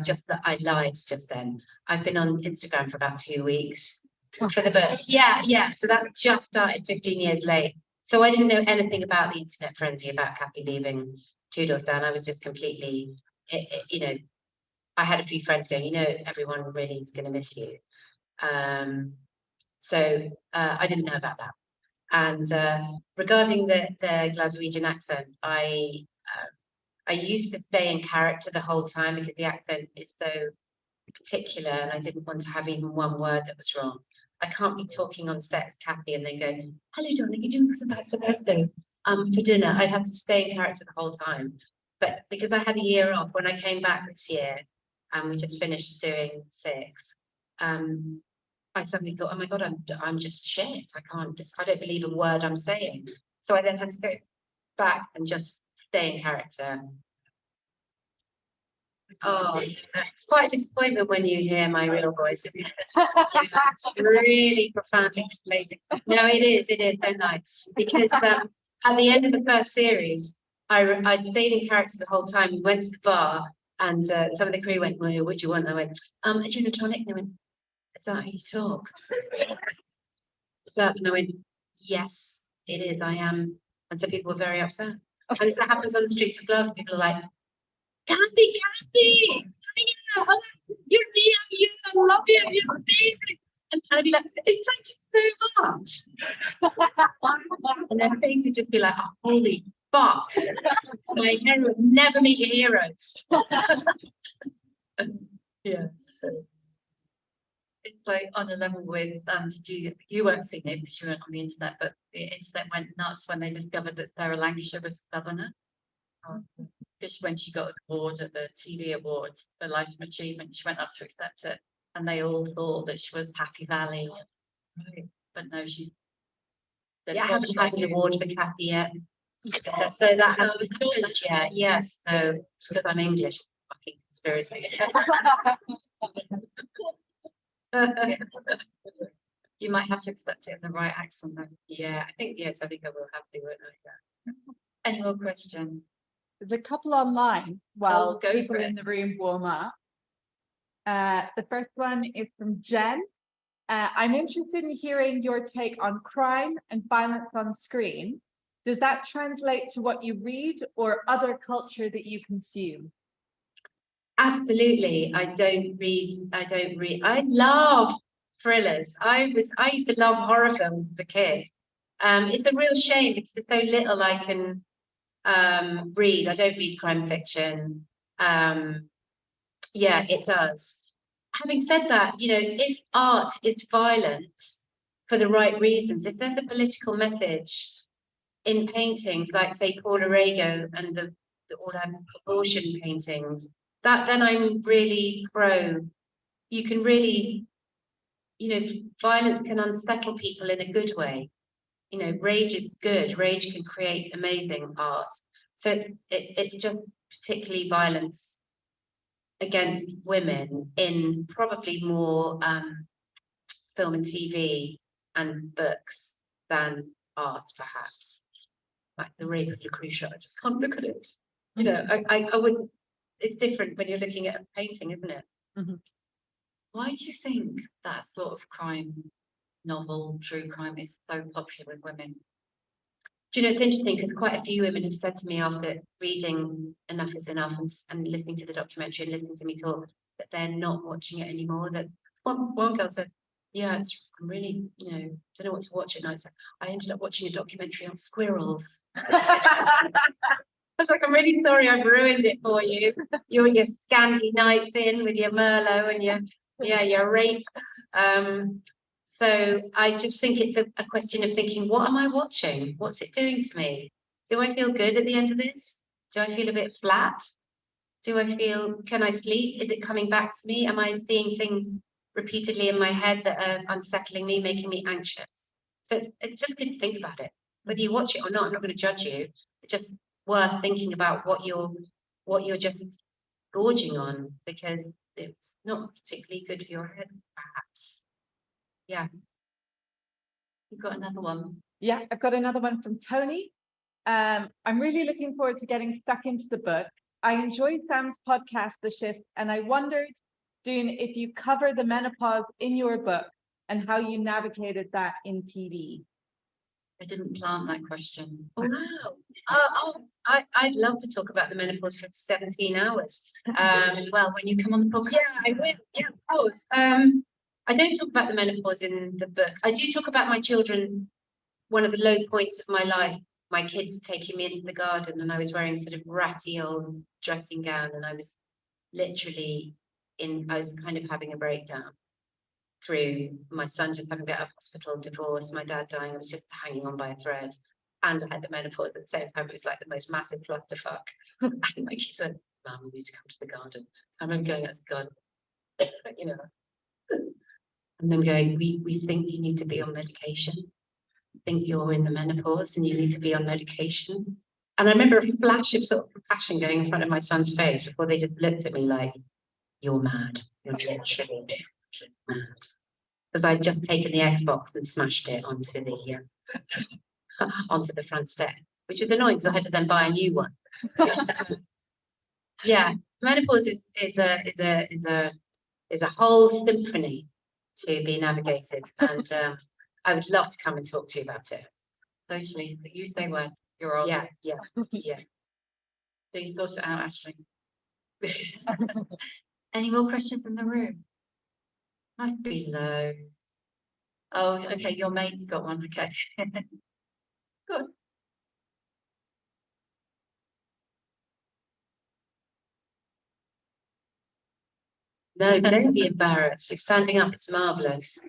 I lied just then. I've been on Instagram for about 2 weeks for the book. Yeah. So that's just started 15 years late. So I didn't know anything about the internet frenzy, about Kathy leaving Two Doors Down. I was just completely, I had a few friends going, everyone really is going to miss you. So I didn't know about that. And regarding the Glaswegian accent, I used to stay in character the whole time, because the accent is so particular, and I didn't want to have even one word that was wrong. I can't be talking on set as Kathy and then go, "Hello, darling, you're doing some pesto for dinner." I'd have to stay in character the whole time. But because I had a year off, when I came back this year, and we just finished doing 6, I suddenly thought, "Oh my God, I'm just shit. I don't believe a word I'm saying." So I then had to go back and just stay in character. Oh, it's quite a disappointment when you hear my real voice, isn't it? It's really profoundly deflating. No, it is, don't lie. Because at the end of the first series, I'd stayed in character the whole time. We went to the bar, and some of the crew went, "Well, what do you want?" And I went, "A gin and tonic." And they went, "Is that how you talk?" And I went, "Yes, it is, I am." And so people were very upset. And as that happens on the streets of Glasgow, people are like, Kathy, oh, you're me, you, I love you, you're amazing. And I'd be like, thank you so much. And their face would just be like, oh, holy fuck. My hero would never meet your heroes. Yeah. So it's like on a level with you weren't seeing it because you weren't on the internet, but the internet went nuts when they discovered that Sarah Lancashire was Southerner. Because when she got an award at the TV Awards, the Lifetime Achievement, she went up to accept it, and they all thought that she was Happy Valley. Right. But no, she's. Yeah, I haven't had an award for Kathy yet. So that hasn't happened yet. Yes, so it's because I'm English. It's a fucking conspiracy. You might have to accept it in the right accent though. Yeah, I think I will have to, won't I? Any more questions? There's a couple online while go people for it. in the room warm up. The first one is from Jen. I'm interested in hearing your take on crime and violence on screen. Does that translate to what you read or other culture that you consume? Absolutely. I don't read. I love thrillers. I used to love horror films as a kid. It's a real shame because there's so little I can read. I don't read crime fiction. Yeah, it does. Having said that, if art is violent for the right reasons, if there's a political message in paintings, like say Paula Rego and all her abortion paintings, then I'm really pro. You can really, violence can unsettle people in a good way. Rage is good. Rage can create amazing art. So it's just particularly violence against women in probably more film and TV and books than art, perhaps. Like the rape of Lucretia, I just can't look at it. I wouldn't. It's different when you're looking at a painting, isn't it? Mm-hmm. Why do you think that sort of crime novel, true crime, is so popular with women? Do you know, it's interesting because quite a few women have said to me after reading Enough is Enough and listening to the documentary and listening to me talk that they're not watching it anymore. That one girl said, "Yeah, I'm really, don't know what to watch at night." So I ended up watching a documentary on squirrels. I was like, "I'm really sorry, I've ruined it for you. You're your Scandi nights in with your Merlot and your rape." So I just think it's a question of thinking, what am I watching? What's it doing to me? Do I feel good at the end of this? Do I feel a bit flat? Can I sleep? Is it coming back to me? Am I seeing things repeatedly in my head that are unsettling me, making me anxious? So it's just good to think about it. Whether you watch it or not, I'm not going to judge you. It's just worth thinking about what you're just gorging on, because it's not particularly good for your head, perhaps. Yeah. You've got another one. Yeah, I've got another one from Tony. I'm really looking forward to getting stuck into the book. I enjoyed Sam's podcast, The Shift, and I wondered, Doon, if you cover the menopause in your book and how you navigated that in TV. I didn't plant that question. Oh, wow. I'd love to talk about the menopause for 17 hours. Well, when you come on the podcast. Yeah, I will. Yeah, of course. I don't talk about the menopause in the book. I do talk about my children. One of the low points of my life, my kids taking me into the garden, and I was wearing sort of ratty old dressing gown, and I was literally I was kind of having a breakdown through my son just having to get out of hospital, divorce, my dad dying. I was just hanging on by a thread. And I had the menopause at the same time. It was like the most massive clusterfuck. And my kids said, Mum, we need to come to the garden. So I remember going out to the garden, you know, and then going, we think you need to be on medication. I think you're in the menopause and you need to be on medication. And I remember a flash of sort of compassion going in front of my son's face before they just looked at me like, you're mad. You're literally mad. Because I'd just taken the Xbox and smashed it onto the front step, which was annoying because I had to then buy a new one. Yeah, menopause is a whole symphony to be navigated, and I would love to come and talk to you about it. Totally. You say when you're old. Yeah. Please sort it out, Ashley. Any more questions in the room? Must be low. Oh, okay, your mate's got one. Okay. Good. No, don't be embarrassed. You're standing up. It's marvelous.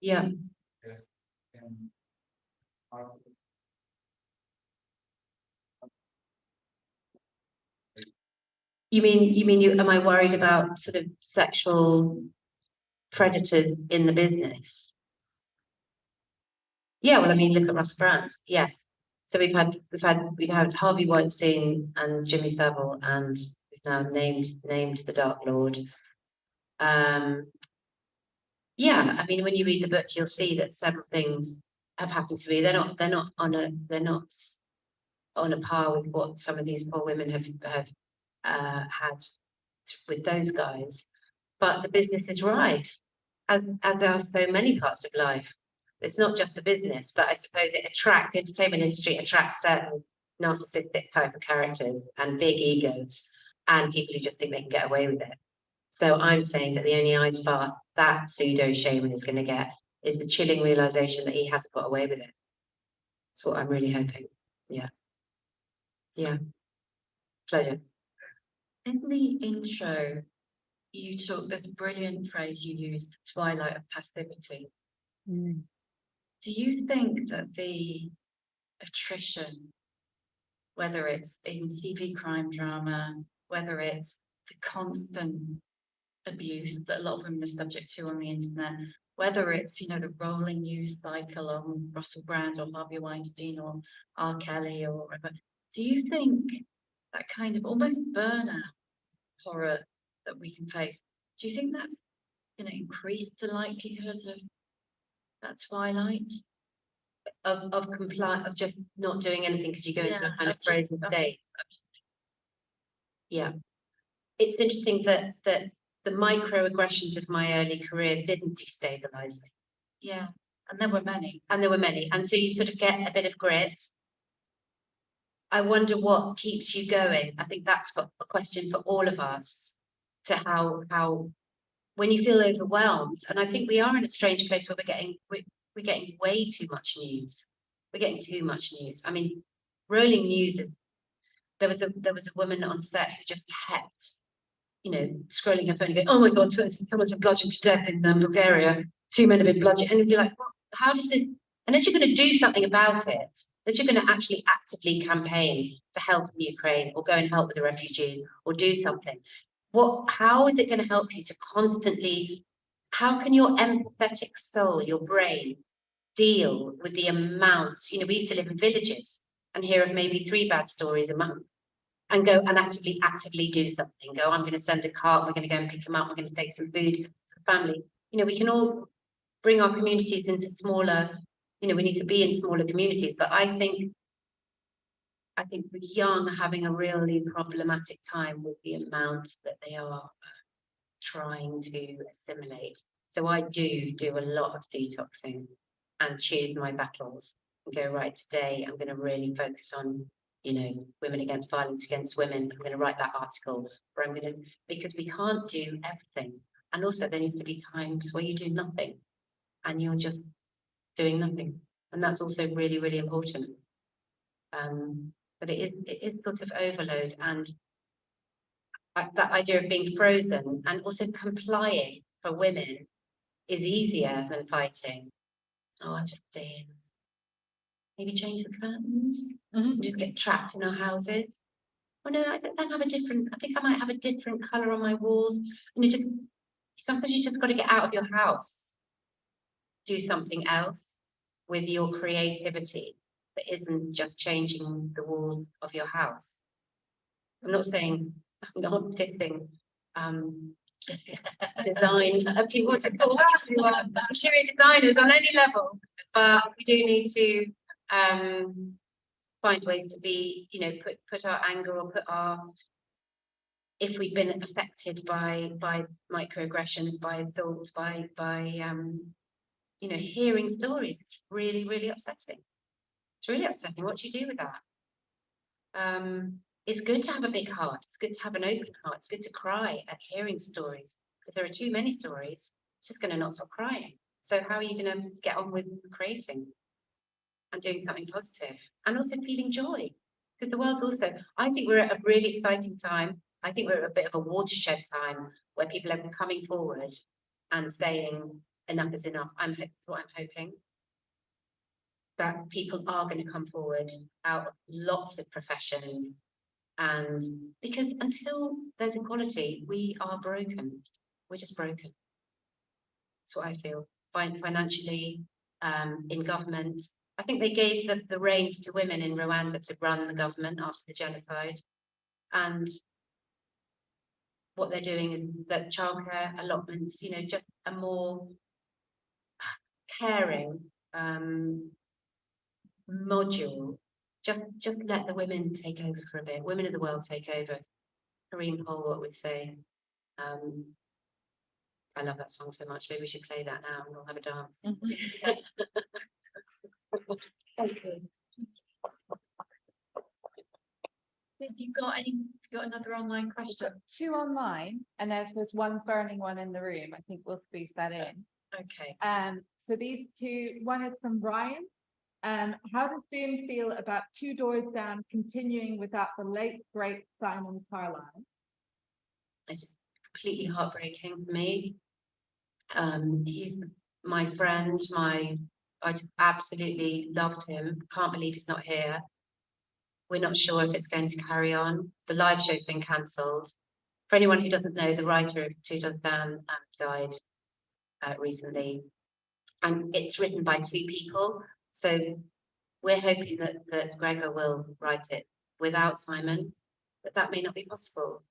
Yeah. You mean am I worried about sort of sexual predators in the business? Yeah, well, I mean, look at Russ Brand. Yes. So we've had Harvey Weinstein and Jimmy Savile, and we've now named the Dark Lord. Yeah, I mean, when you read the book, you'll see that several things have happened to me. They're not on a par with what some of these poor women have had with those guys. But the business is rife, as there are so many parts of life. It's not just the business, but I suppose entertainment industry attracts certain narcissistic type of characters and big egos and people who just think they can get away with it. So I'm saying that the only ice bar that pseudo shaman is going to get is the chilling realization that he hasn't got away with it. That's what I'm really hoping. Yeah. Pleasure. In the intro, you talk, there's a brilliant phrase you used, twilight of passivity. Mm. Do you think that the attrition, whether it's in TV crime drama, whether it's the constant abuse that a lot of women are subject to on the internet, whether it's, you know, the rolling news cycle on Russell Brand or Harvey Weinstein or R. Kelly or whatever, do you think that kind of almost burnout horror that we can face, do you think that's going to increase the likelihood of that twilight? Of compliance, of just not doing anything because you go into a kind of frozen state. Yeah. It's interesting that the microaggressions of my early career didn't destabilize me. Yeah. And there were many. And so you sort of get a bit of grit. I wonder what keeps you going. I think that's a question for all of us, to how when you feel overwhelmed, and I think we are in a strange place where we're getting way too much news. We're getting too much news. I mean, rolling news is, there was a woman on set who just kept, you know, scrolling her phone and going, oh my God, someone's been bludgeoned to death in Bulgaria. 2 men have been bludgeoned. And you'd be like, well, how does this, unless you're going to do something about it, unless you're going to actually actively campaign to help in Ukraine or go and help with the refugees or do something, how is it going to help you to constantly, how can your empathetic soul, your brain, deal with the amounts, you know, we used to live in villages and hear of maybe 3 bad stories a month, and go and actively do something. Go, I'm going to send a cart, we're going to go and pick them up, we're going to take some food to the family. You know, we can all bring our communities into smaller, you know, we need to be in smaller communities, but I think the young are having a really problematic time with the amount that they are trying to assimilate. So I do a lot of detoxing and choose my battles and go, right, today I'm going to really focus on you know, women against violence against women. I'm going to write that article, or I'm going to, because we can't do everything. And also there needs to be times where you do nothing and you're just doing nothing. And that's also really, really important. But it is sort of overload, and that idea of being frozen and also complying for women is easier than fighting. Oh, I'll just stay in. Maybe change the curtains. We just get trapped in our houses. Oh no, I think I might have a different colour on my walls. And sometimes you just got to get out of your house. Do something else with your creativity that isn't just changing the walls of your house. I'm not dissing design, people to call interior designers on any level, but we do need to find ways to be, you know, put our anger, or put our, if we've been affected by microaggressions, by thoughts, by you know, hearing stories. It's really, really upsetting. It's really upsetting. What do you do with that? It's good to have a big heart. It's good to have an open heart. It's good to cry at hearing stories. If there are too many stories, it's just going to not stop crying. So how are you going to get on with creating and doing something positive, and also feeling joy? Because the world's also, I think we're at a really exciting time. I think we're at a bit of a watershed time where people are coming forward and saying enough is enough. That's what I'm hoping. That people are going to come forward out of lots of professions, and because until there's equality, we are broken. We're just broken. That's what I feel. Financially, in government. I think they gave the reins to women in Rwanda to run the government after the genocide. And what they're doing is that childcare allotments, you know, just a more caring module. Just let the women take over for a bit. Women of the world take over. Kareem Polwart would say. I love that song so much. Maybe we should play that now and we'll have a dance. Thank you. Have you got another online question? Two online, and there's one burning one in the room. I think we'll squeeze that in. Okay. So these two, one is from Ryan. How does Doon feel about Two Doors Down continuing without the late great Simon Carlyle? It's completely heartbreaking for me. He's my friend. I absolutely loved him. Can't believe he's not here. We're not sure if it's going to carry on. The live show's been cancelled. For anyone who doesn't know, the writer of Two Doors Down died recently, and it's written by two people. So we're hoping that Gregor will write it without Simon, but that may not be possible.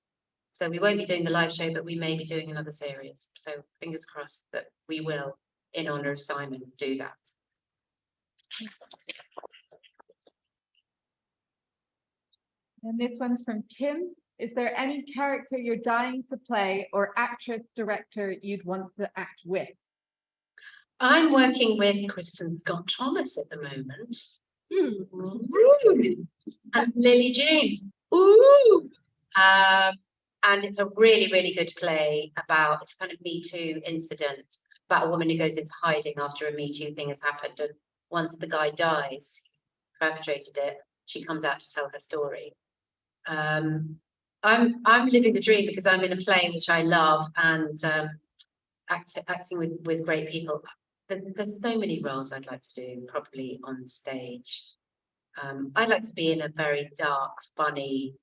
So we won't be doing the live show, but we may be doing another series. So fingers crossed that we will, in honour of Simon, do that. And this one's from Kim. Is there any character you're dying to play, or actress, director you'd want to act with? I'm working with Kristen Scott Thomas at the moment. And Lily James. Ooh. And it's a really, really good play about, it's kind of Me Too incident, about a woman who goes into hiding after a Me Too thing has happened. And once the guy dies, perpetrated it, she comes out to tell her story. I'm living the dream because I'm in a play which I love, and acting with great people. There's so many roles I'd like to do, probably on stage. I'd like to be in a very dark, funny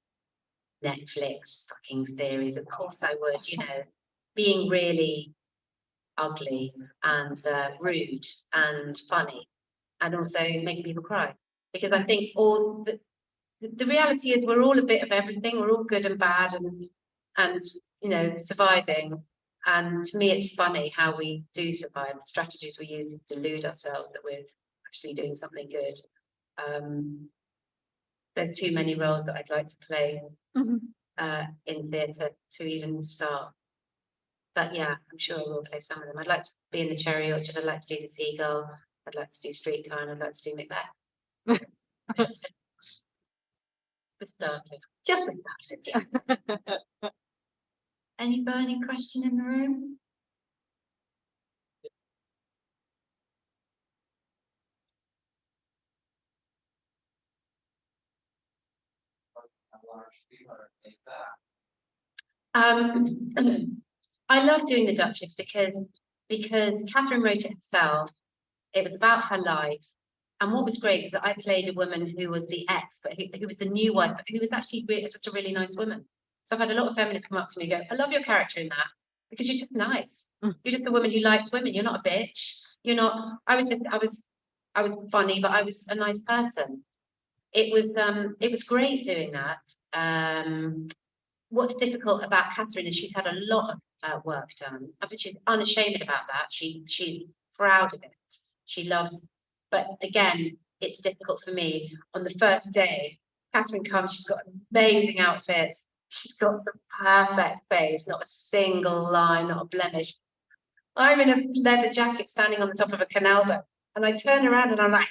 Netflix fucking series. Of course I would, you know, being really ugly and rude and funny, and also making people cry. Because I think the reality is we're all a bit of everything. We're all good and bad, and you know, surviving. And to me, it's funny how we do survive, the strategies we use to delude ourselves that we're actually doing something good. There's too many roles that I'd like to play in theatre to even start. But yeah, I'm sure I will play some of them. I'd like to be in the Cherry Orchard. I'd like to do the Seagull. I'd like to do Streetcar, and I'd like to do Macbeth. we started. Just with that. Any burning question in the room? I love doing the Duchess because Catherine wrote it herself. It was about her life. And what was great was that I played a woman who was the ex, but who was the new wife, but who was actually just a really nice woman. So I've had a lot of feminists come up to me and go, I love your character in that because you're just nice. You're just a woman who likes women. You're not a bitch. You're not, I was funny, but I was a nice person. It was great doing that. What's difficult about Catherine is she's had a lot of work done. I think she's unashamed about that. She's proud of it. She loves, but again, it's difficult for me. On the first day, Catherine comes, she's got amazing outfits. She's got the perfect face, not a single line, not a blemish. I'm in a leather jacket standing on the top of a canal boat, and I turn around and I'm like,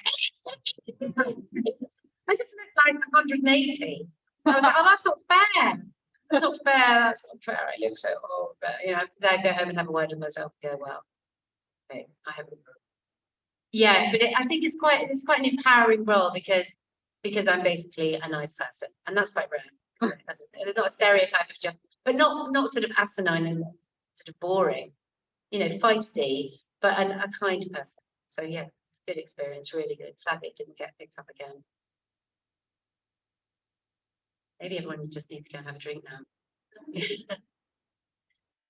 I just look like 180. I was like, oh, that's not fair. That's not fair. That's not fair. I look so old. But you know, then I go home and have a word with myself and go, well, okay, I haven't. Yeah, but I think it's quite an empowering role because I'm basically a nice person, and that's quite rare. There's not a stereotype of just, but not sort of asinine and sort of boring, you know, feisty, but a kind person. So yeah, it's a good experience, really good. Sadly, it didn't get picked up again. Maybe everyone just needs to go and have a drink now.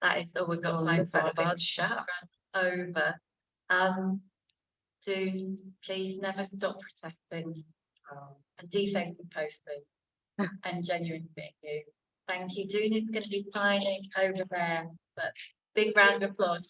That is all we've got time for. Bars shut over. Do please never stop protesting and defacing posting and genuinely being you. Thank you. Doon is going to be signing over there, but big round of applause.